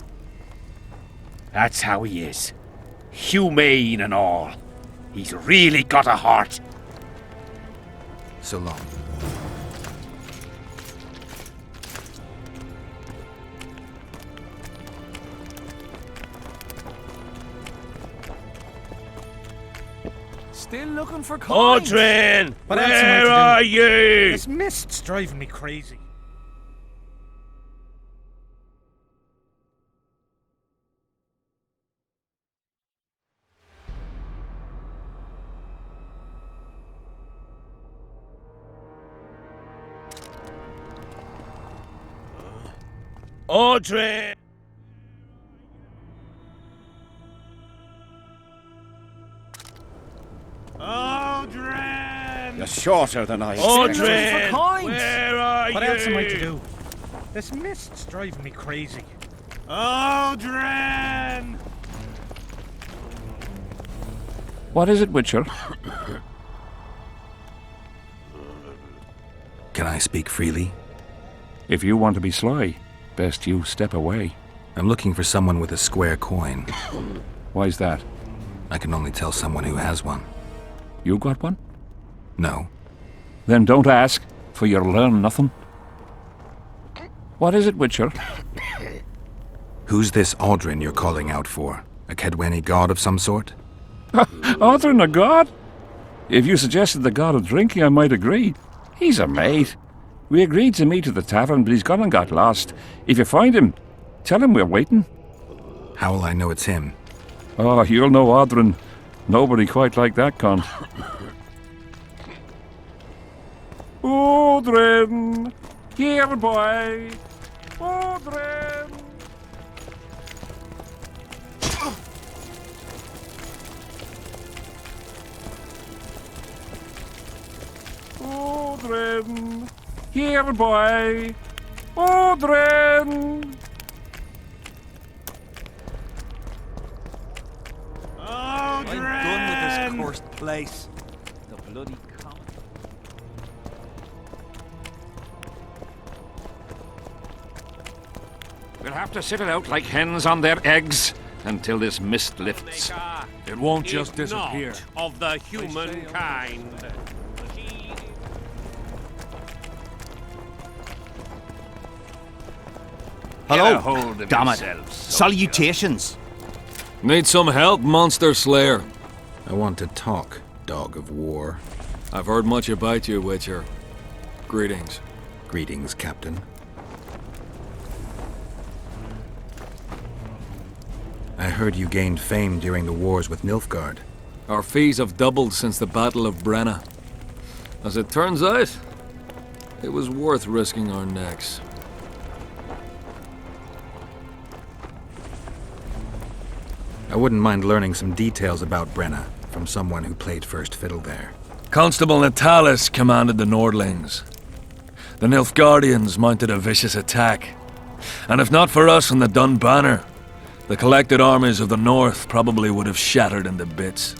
[SPEAKER 10] That's how he is. Humane and all. He's really got a heart.
[SPEAKER 3] So long.
[SPEAKER 9] Still looking for coins?
[SPEAKER 10] Audrin!
[SPEAKER 8] What else am I to
[SPEAKER 10] Where
[SPEAKER 8] do?
[SPEAKER 10] are you?
[SPEAKER 8] This mist's driving me crazy.
[SPEAKER 10] Audrin!
[SPEAKER 8] Audrin!
[SPEAKER 10] You're shorter than I
[SPEAKER 9] Audrin!
[SPEAKER 10] expected.
[SPEAKER 9] For coins.
[SPEAKER 10] Where are
[SPEAKER 8] What
[SPEAKER 10] you?
[SPEAKER 8] else am I to do? This mist's driving me crazy. Audrin!
[SPEAKER 15] What is it, Witcher?
[SPEAKER 3] Can I speak freely?
[SPEAKER 15] If you want to be sly, best you step away.
[SPEAKER 3] I'm looking for someone with a square coin.
[SPEAKER 15] Why's that?
[SPEAKER 3] I can only tell someone who has one.
[SPEAKER 15] You got one?
[SPEAKER 3] No.
[SPEAKER 15] Then don't ask, for you'll learn nothing. What is it, Witcher?
[SPEAKER 3] Who's this Audrin you're calling out for? A Kedweni god of some sort?
[SPEAKER 15] Audrin, a god? If you suggested the god of drinking, I might agree. He's a mate. We agreed to meet at the tavern, but he's gone and got lost. If you find him, tell him we're waiting.
[SPEAKER 3] How will I know it's him?
[SPEAKER 15] Oh, you'll know Audrin. Nobody quite like that cunt. Audrin! Here, boy! Audrin! Audrin! Here, boy! Audrin!
[SPEAKER 9] I'm done with this cursed place. The bloody cow.
[SPEAKER 15] We'll have to sit it out like hens on their eggs until this mist lifts.
[SPEAKER 1] It won't just disappear.
[SPEAKER 10] Of the humankind.
[SPEAKER 4] Hello. Damn it. Salutations.
[SPEAKER 1] Need some help, monster slayer?
[SPEAKER 3] I want to talk, dog of war.
[SPEAKER 1] I've heard much about you, Witcher. Greetings.
[SPEAKER 3] Greetings, Captain. I heard you gained fame during the wars with Nilfgaard.
[SPEAKER 1] Our fees have doubled since the Battle of Brenna. As it turns out, it was worth risking our necks.
[SPEAKER 3] I wouldn't mind learning some details about Brenna from someone who played first fiddle there.
[SPEAKER 1] Constable Natalis commanded the Nordlings. The Nilfgaardians mounted a vicious attack. And if not for us and the Dun Banner, the collected armies of the North probably would have shattered into bits.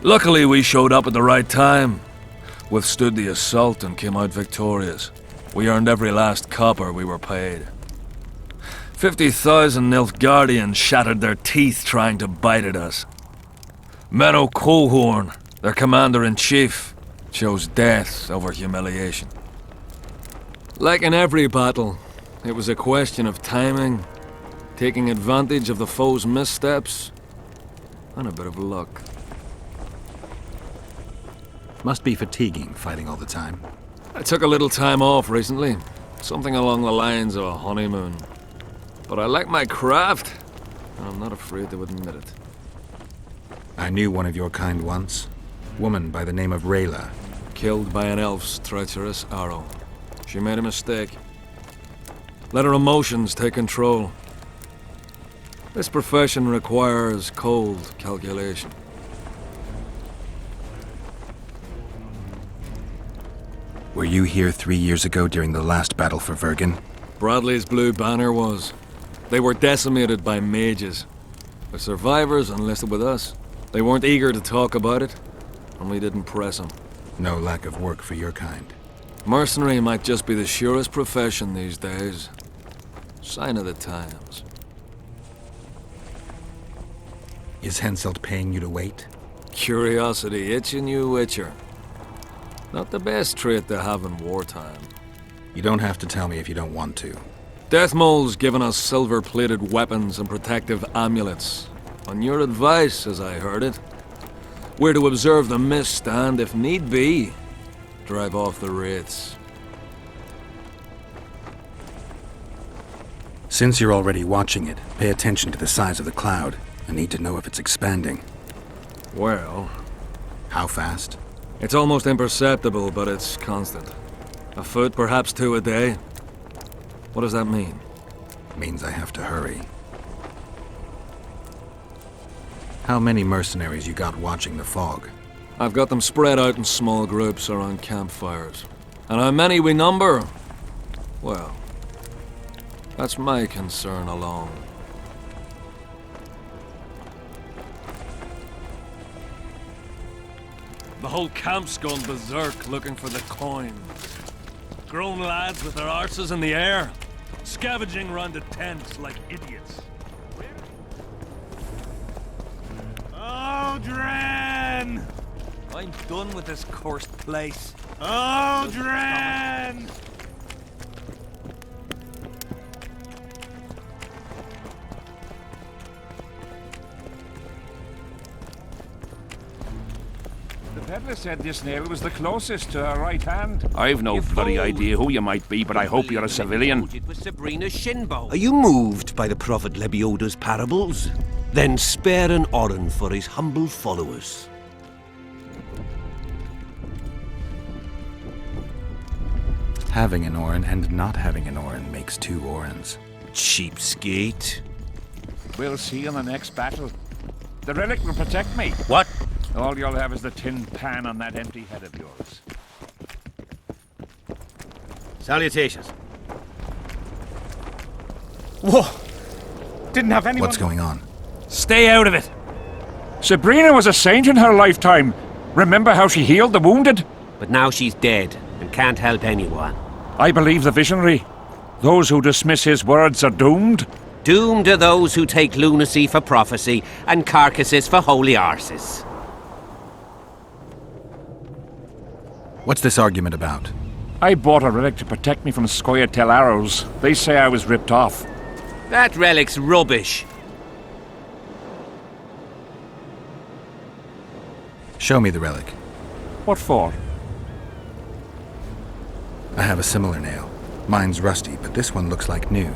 [SPEAKER 1] Luckily, we showed up at the right time, withstood the assault and came out victorious. We earned every last copper we were paid. 50,000 Nilfgaardians shattered their teeth trying to bite at us. Menno Colhorn, their commander-in-chief, chose death over humiliation. Like in every battle, it was a question of timing, taking advantage of the foe's missteps, and a bit of luck.
[SPEAKER 3] Must be fatiguing, fighting all the time.
[SPEAKER 1] I took a little time off recently, something along the lines of a honeymoon. But I like my craft, and I'm not afraid to admit it.
[SPEAKER 3] I knew one of your kind once. Woman by the name of Rayla.
[SPEAKER 1] Killed by an elf's treacherous arrow. She made a mistake. Let her emotions take control. This profession requires cold calculation.
[SPEAKER 3] Were you here 3 years ago during the last battle for Vergen?
[SPEAKER 1] Bradley's blue banner was. They were decimated by mages. The survivors enlisted with us. They weren't eager to talk about it, and we didn't press them.
[SPEAKER 3] No lack of work for your kind.
[SPEAKER 1] Mercenary might just be the surest profession these days. Sign of the times.
[SPEAKER 3] Is Henselt paying you to wait?
[SPEAKER 1] Curiosity itching you, Witcher. Not the best trait to have in wartime.
[SPEAKER 3] You don't have to tell me if you don't want to.
[SPEAKER 1] Deathmole's given us silver-plated weapons and protective amulets. On your advice, as I heard it. We're to observe the mist and, if need be, drive off the wraiths.
[SPEAKER 3] Since you're already watching it, pay attention to the size of the cloud. I need to know if it's expanding.
[SPEAKER 1] Well...
[SPEAKER 3] How fast?
[SPEAKER 1] It's almost imperceptible, but it's constant. A foot, perhaps 2 a day. What does that mean?
[SPEAKER 3] Means I have to hurry. How many mercenaries you got watching the fog?
[SPEAKER 1] I've got them spread out in small groups around campfires. And how many we number? Well, that's my concern alone. The whole camp's gone berserk looking for the coin. Grown lads with their arses in the air, scavenging round the tents like idiots. Odren! I'm done with this cursed place. Odren!
[SPEAKER 15] The peddler said this nail was the closest to her right hand.
[SPEAKER 16] I've no bloody idea who you might be, but I hope you're a civilian.
[SPEAKER 10] Are you moved by the Prophet Lebioda's parables? Then spare an Oren for his humble followers.
[SPEAKER 3] Having an Oren and not having an Oren makes 2 Orens.
[SPEAKER 10] Cheapskate.
[SPEAKER 15] We'll see in the next battle. The relic will protect me.
[SPEAKER 10] What?
[SPEAKER 15] All you'll have is the tin pan on that empty head of yours.
[SPEAKER 10] Salutations.
[SPEAKER 8] Whoa! Didn't have anyone...
[SPEAKER 3] What's going on?
[SPEAKER 9] Stay out of it!
[SPEAKER 15] Sabrina was a saint in her lifetime. Remember how she healed the wounded?
[SPEAKER 10] But now she's dead and can't help anyone.
[SPEAKER 15] I believe the visionary. Those who dismiss his words are doomed.
[SPEAKER 10] Doomed are those who take lunacy for prophecy and carcasses for holy arses.
[SPEAKER 3] What's this argument about?
[SPEAKER 15] I bought a relic to protect me from Scoia'tael arrows. They say I was ripped off.
[SPEAKER 10] That relic's rubbish.
[SPEAKER 3] Show me the relic.
[SPEAKER 15] What for?
[SPEAKER 3] I have a similar nail. Mine's rusty, but this one looks like new.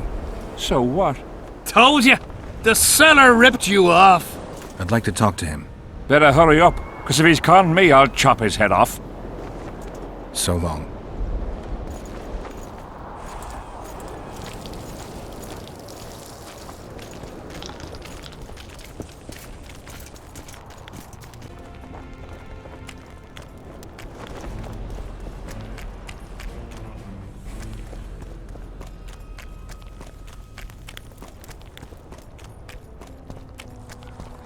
[SPEAKER 15] So what?
[SPEAKER 9] Told you! The seller ripped you off!
[SPEAKER 3] I'd like to talk to him.
[SPEAKER 15] Better hurry up, because if he's conned me, I'll chop his head off.
[SPEAKER 3] So long.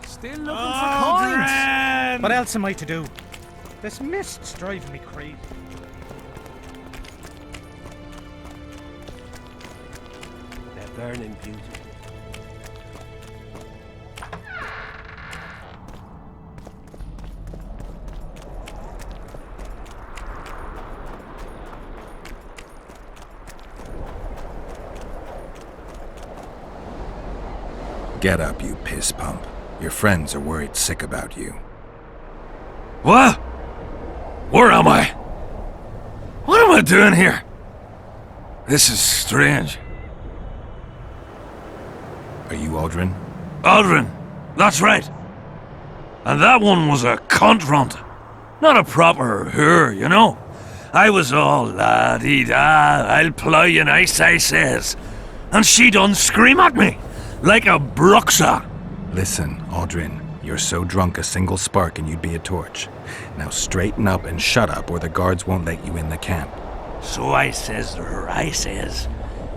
[SPEAKER 9] Still looking for coins!
[SPEAKER 8] What else am I to do? This mist's driving me crazy.
[SPEAKER 10] They're burning beauty.
[SPEAKER 3] Get up, you piss pump. Your friends are worried sick about you.
[SPEAKER 1] What? Where am I? What am I doing here? This is strange.
[SPEAKER 3] Are you Aldrin?
[SPEAKER 1] Aldrin, that's right. And that one was a cunt runt. Not a proper her, you know. I was all la-dee-da, I'll plough you nice, I says. And she done scream at me, like a bruxa.
[SPEAKER 3] Listen, Aldrin, you're so drunk a single spark and you'd be a torch. Now straighten up and shut up or the guards won't let you in the camp.
[SPEAKER 1] So I says to her, I says,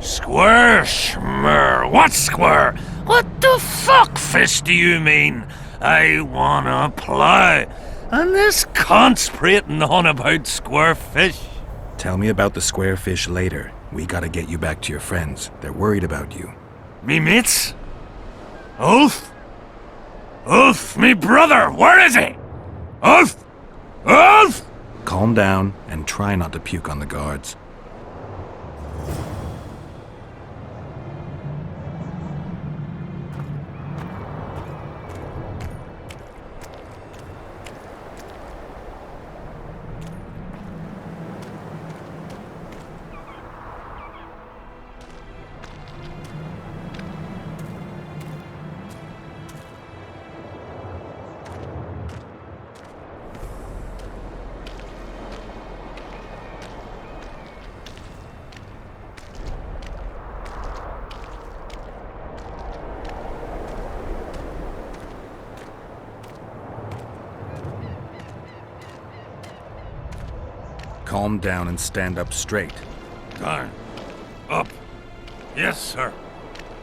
[SPEAKER 9] Square, schmer. What square? What the fuck fish do you mean? I wanna play. And this cunt's prating on about square fish.
[SPEAKER 3] Tell me about the square fish later. We gotta get you back to your friends. They're worried about you.
[SPEAKER 9] Me mates? Ulf? Ulf, me brother, where is he? Ulf? Ulf?
[SPEAKER 3] Calm down and try not to puke on the guards. Calm down and stand up straight.
[SPEAKER 9] Darn. Up. Yes, sir.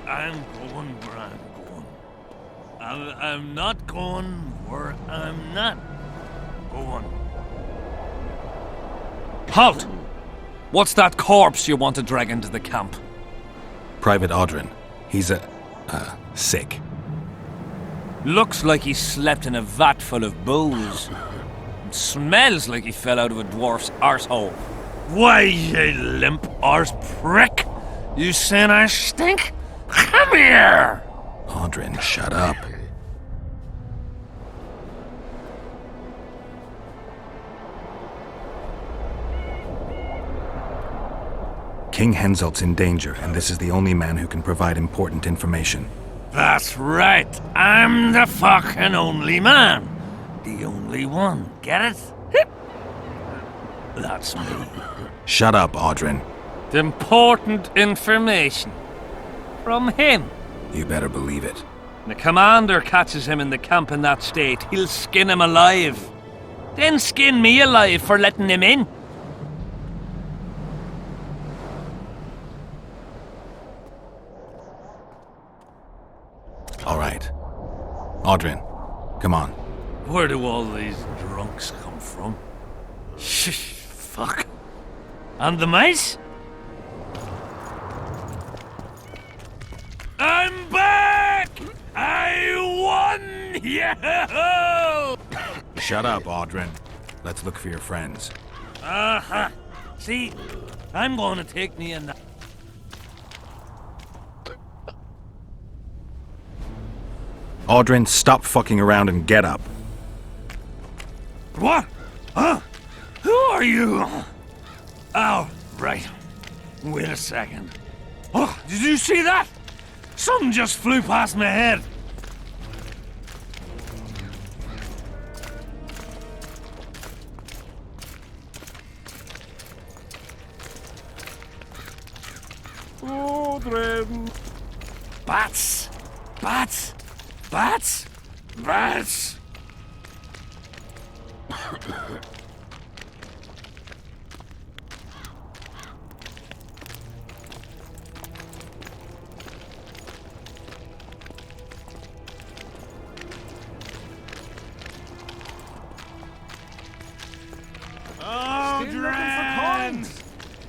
[SPEAKER 9] I'm going where I'm going. I'm not going where I'm not going. Halt! What's that corpse you want to drag into the camp?
[SPEAKER 3] Private Audrin. He's sick.
[SPEAKER 9] Looks like he slept in a vat full of booze. It smells like he fell out of a dwarf's arsehole. Why, you limp arse prick! You saying I stink? Come here!
[SPEAKER 3] Audrin, shut up. King Henselt's in danger, and this is the only man who can provide important information.
[SPEAKER 9] That's right. I'm the fucking only man. The only one. Get it? That's me.
[SPEAKER 3] Shut up, Audrin.
[SPEAKER 9] Important information. From him.
[SPEAKER 3] You better believe it.
[SPEAKER 9] The commander catches him in the camp in that state, he'll skin him alive. Then skin me alive for letting him in.
[SPEAKER 3] All right. Audrin, come on.
[SPEAKER 9] Where do all these drunks come from? Shh, fuck. And the mice? I'm back! I won! Yeah!
[SPEAKER 3] Shut up, Audrin. Let's look for your friends.
[SPEAKER 9] Uh-huh. See, I'm going to take me a nap.
[SPEAKER 3] Audrin, stop fucking around and get up.
[SPEAKER 9] What? Huh? Who are you? Oh, right. Wait a second. Oh, did you see that? Something just flew past my head.
[SPEAKER 15] Audrin!
[SPEAKER 9] Bats! Bats! Bats! Bats!
[SPEAKER 17] Audrin!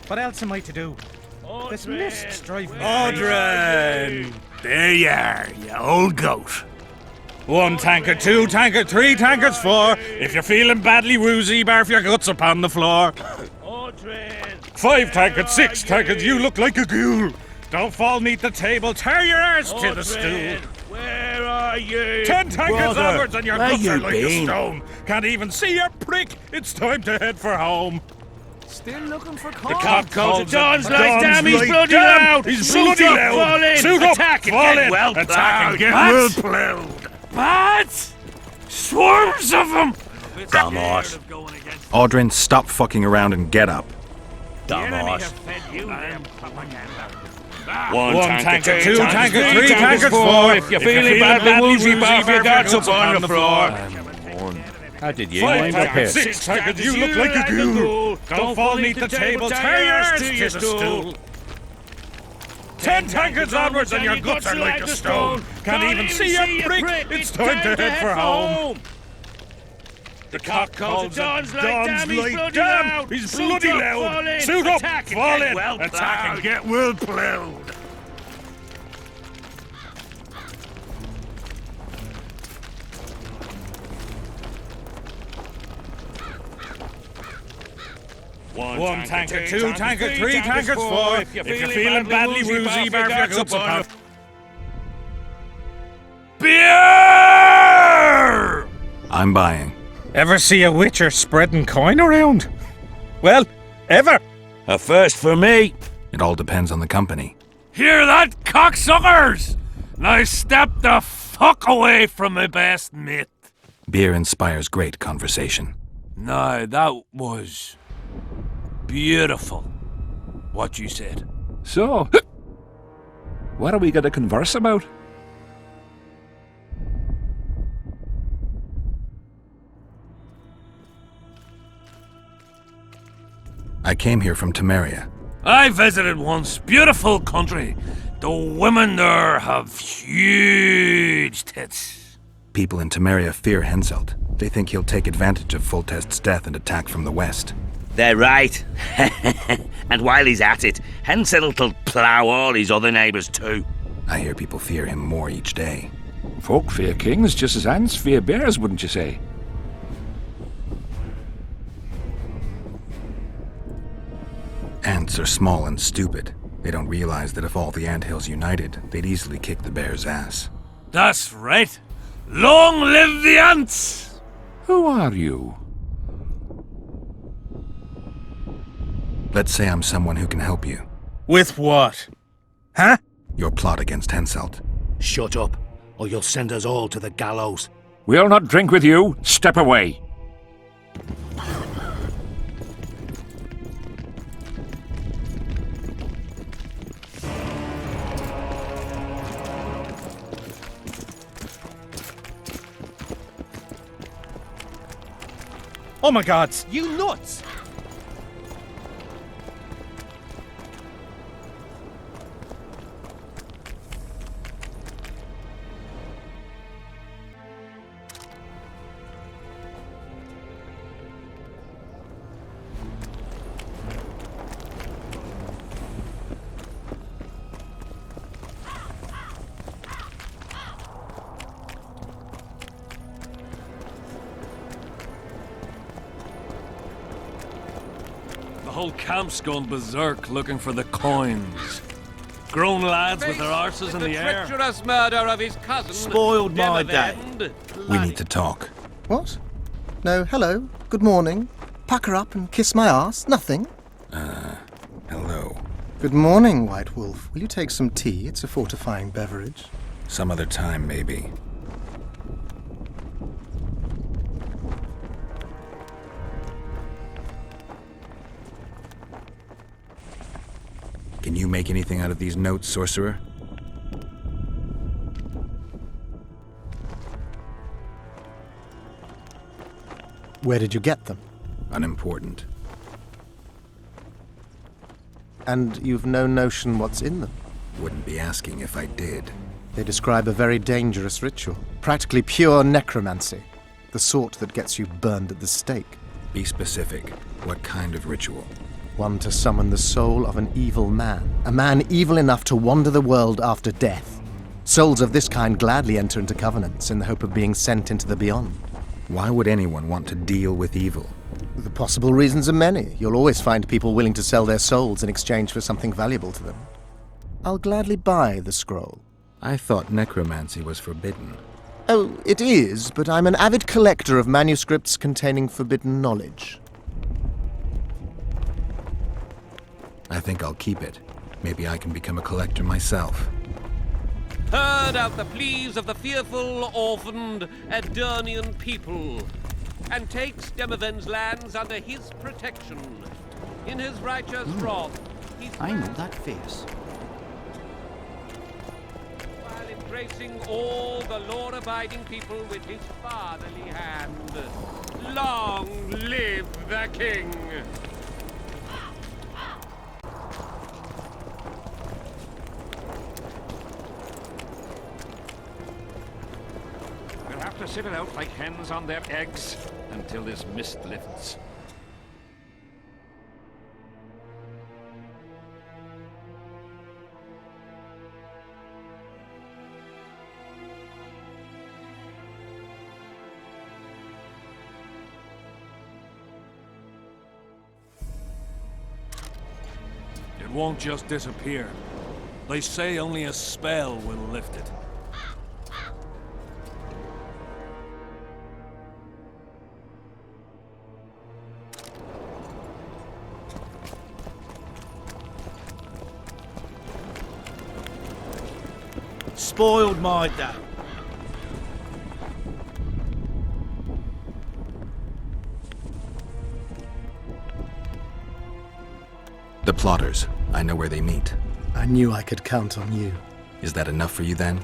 [SPEAKER 17] What else am I to do? This mist's driving me
[SPEAKER 8] Audrin! There you are, you old goat. 1 tankard, 2 tankard, 3 tankards, 4. If you're feeling badly woozy, barf your guts upon the floor. 5 tankards, 6 tankards, you look like a ghoul. Don't fall neath the table, tear your arse to the stool.
[SPEAKER 10] Where are you?
[SPEAKER 8] 10 tankards
[SPEAKER 10] Brother,
[SPEAKER 8] onwards and your
[SPEAKER 10] where
[SPEAKER 8] guts
[SPEAKER 10] you
[SPEAKER 8] are like a
[SPEAKER 10] been?
[SPEAKER 8] stone. Can't even see your prick. It's time to head for home.
[SPEAKER 17] Still looking for
[SPEAKER 8] The
[SPEAKER 17] calls.
[SPEAKER 8] cop calls
[SPEAKER 10] Dawn's
[SPEAKER 8] it.
[SPEAKER 10] like damn, he's
[SPEAKER 8] like
[SPEAKER 10] bloody
[SPEAKER 8] damn.
[SPEAKER 10] loud.
[SPEAKER 8] He's
[SPEAKER 10] Suit
[SPEAKER 8] bloody
[SPEAKER 10] up,
[SPEAKER 8] loud.
[SPEAKER 10] fall in.
[SPEAKER 8] Suit up,
[SPEAKER 10] Attack and
[SPEAKER 8] fall
[SPEAKER 10] get
[SPEAKER 8] in.
[SPEAKER 10] well
[SPEAKER 8] Attack
[SPEAKER 10] plowed.
[SPEAKER 8] and get well
[SPEAKER 9] Bats!
[SPEAKER 8] plowed.
[SPEAKER 9] Bats! Swarms of them!
[SPEAKER 10] Damos.
[SPEAKER 3] Audrin, stop fucking around and get up.
[SPEAKER 10] Damos.
[SPEAKER 8] 1 tankard, 2 tankard, 3 tankards, 4.
[SPEAKER 10] If you're feeling badly woozy, barf your guts up on the floor.
[SPEAKER 15] How did you
[SPEAKER 8] 5
[SPEAKER 15] wind up
[SPEAKER 8] tankards,
[SPEAKER 15] here?
[SPEAKER 8] 6 tankards, you look like a ghoul. Don't fall neath the table, tear your arse to the stool. 10 tankards onwards and your guts are like a stone. Can't even see your prick. It's time to head for home. The cock calls Don's like damn. He's bloody loud. Suit up, fall in, attack and get well plowed. One tanker, two tanker, three tankers, four. If you're feeling badly woozy, barf your guts upon. Beer!
[SPEAKER 3] I'm buying.
[SPEAKER 8] Ever see a witcher spreading coin around? Well, ever.
[SPEAKER 1] A first for me.
[SPEAKER 3] It all depends on the company.
[SPEAKER 1] Hear that, cocksuckers? Now step the fuck away from my best mate.
[SPEAKER 3] Beer inspires great conversation.
[SPEAKER 1] No, that was beautiful, what you said.
[SPEAKER 15] So, what are we going to converse about?
[SPEAKER 3] I came here from Temeria.
[SPEAKER 1] I visited once. Beautiful country. The women there have huge tits.
[SPEAKER 3] People in Temeria fear Henselt. They think he'll take advantage of Foltest's death and attack from the west.
[SPEAKER 18] They're right. And while he's at it, Henselt'll plough all his other neighbours too.
[SPEAKER 3] I hear people fear him more each day.
[SPEAKER 15] Folk fear kings just as ants fear bears, wouldn't you say?
[SPEAKER 3] Ants are small and stupid. They don't realize that if all the anthills united, they'd easily kick the bear's ass.
[SPEAKER 1] That's right. Long live the ants!
[SPEAKER 15] Who are you?
[SPEAKER 3] Let's say I'm someone who can help you.
[SPEAKER 8] With what? Huh?
[SPEAKER 3] Your plot against Henselt.
[SPEAKER 2] Shut up, or you'll send us all to the gallows.
[SPEAKER 15] We'll not drink with you. Step away.
[SPEAKER 17] Oh my God! You nuts!
[SPEAKER 1] The whole camp's gone berserk looking for the coins. Grown lads with their arses in the air.
[SPEAKER 10] Treacherous murder of his cousin.
[SPEAKER 18] Spoiled my day.
[SPEAKER 3] We need to talk.
[SPEAKER 7] What? No, hello. Good morning. Pack her up and kiss my arse. Nothing.
[SPEAKER 3] Hello.
[SPEAKER 7] Good morning, White Wolf. Will you take some tea? It's a fortifying beverage.
[SPEAKER 3] Some other time, maybe. Can you make anything out of these notes, sorcerer?
[SPEAKER 7] Where did you get them?
[SPEAKER 3] Unimportant.
[SPEAKER 7] And you've no notion what's in them?
[SPEAKER 3] Wouldn't be asking if I did.
[SPEAKER 7] They describe a very dangerous ritual. Practically pure necromancy. The sort that gets you burned at the stake.
[SPEAKER 3] Be specific. What kind of ritual?
[SPEAKER 7] One to summon the soul of an evil man. A man evil enough to wander the world after death. Souls of this kind gladly enter into covenants in the hope of being sent into the beyond.
[SPEAKER 3] Why would anyone want to deal with evil?
[SPEAKER 7] The possible reasons are many. You'll always find people willing to sell their souls in exchange for something valuable to them. I'll gladly buy the scroll.
[SPEAKER 3] I thought necromancy was forbidden.
[SPEAKER 7] Oh, it is, but I'm an avid collector of manuscripts containing forbidden knowledge.
[SPEAKER 3] I think I'll keep it. Maybe I can become a collector myself.
[SPEAKER 10] Heard out the pleas of the fearful, orphaned, Aedirnian people, and takes Demoven's lands under his protection. In his righteous wrath,
[SPEAKER 17] I know that face.
[SPEAKER 10] while embracing all the law-abiding people with his fatherly hand. Long live the king!
[SPEAKER 15] to sit it out like hens on their eggs until this mist lifts.
[SPEAKER 1] It won't just disappear. They say only a spell will lift it.
[SPEAKER 17] Spoiled my day.
[SPEAKER 3] The plotters. I know where they meet.
[SPEAKER 7] I knew I could count on you.
[SPEAKER 3] Is that enough for you then?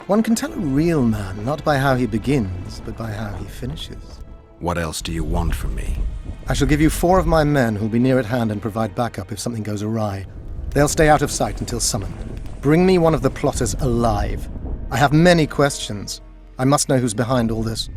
[SPEAKER 7] One can tell a real man not by how he begins, but by how he finishes.
[SPEAKER 3] What else do you want from me?
[SPEAKER 7] I shall give you 4 of my men who'll be near at hand and provide backup if something goes awry. They'll stay out of sight until summoned. Bring me one of the plotters alive. I have many questions. I must know who's behind all this.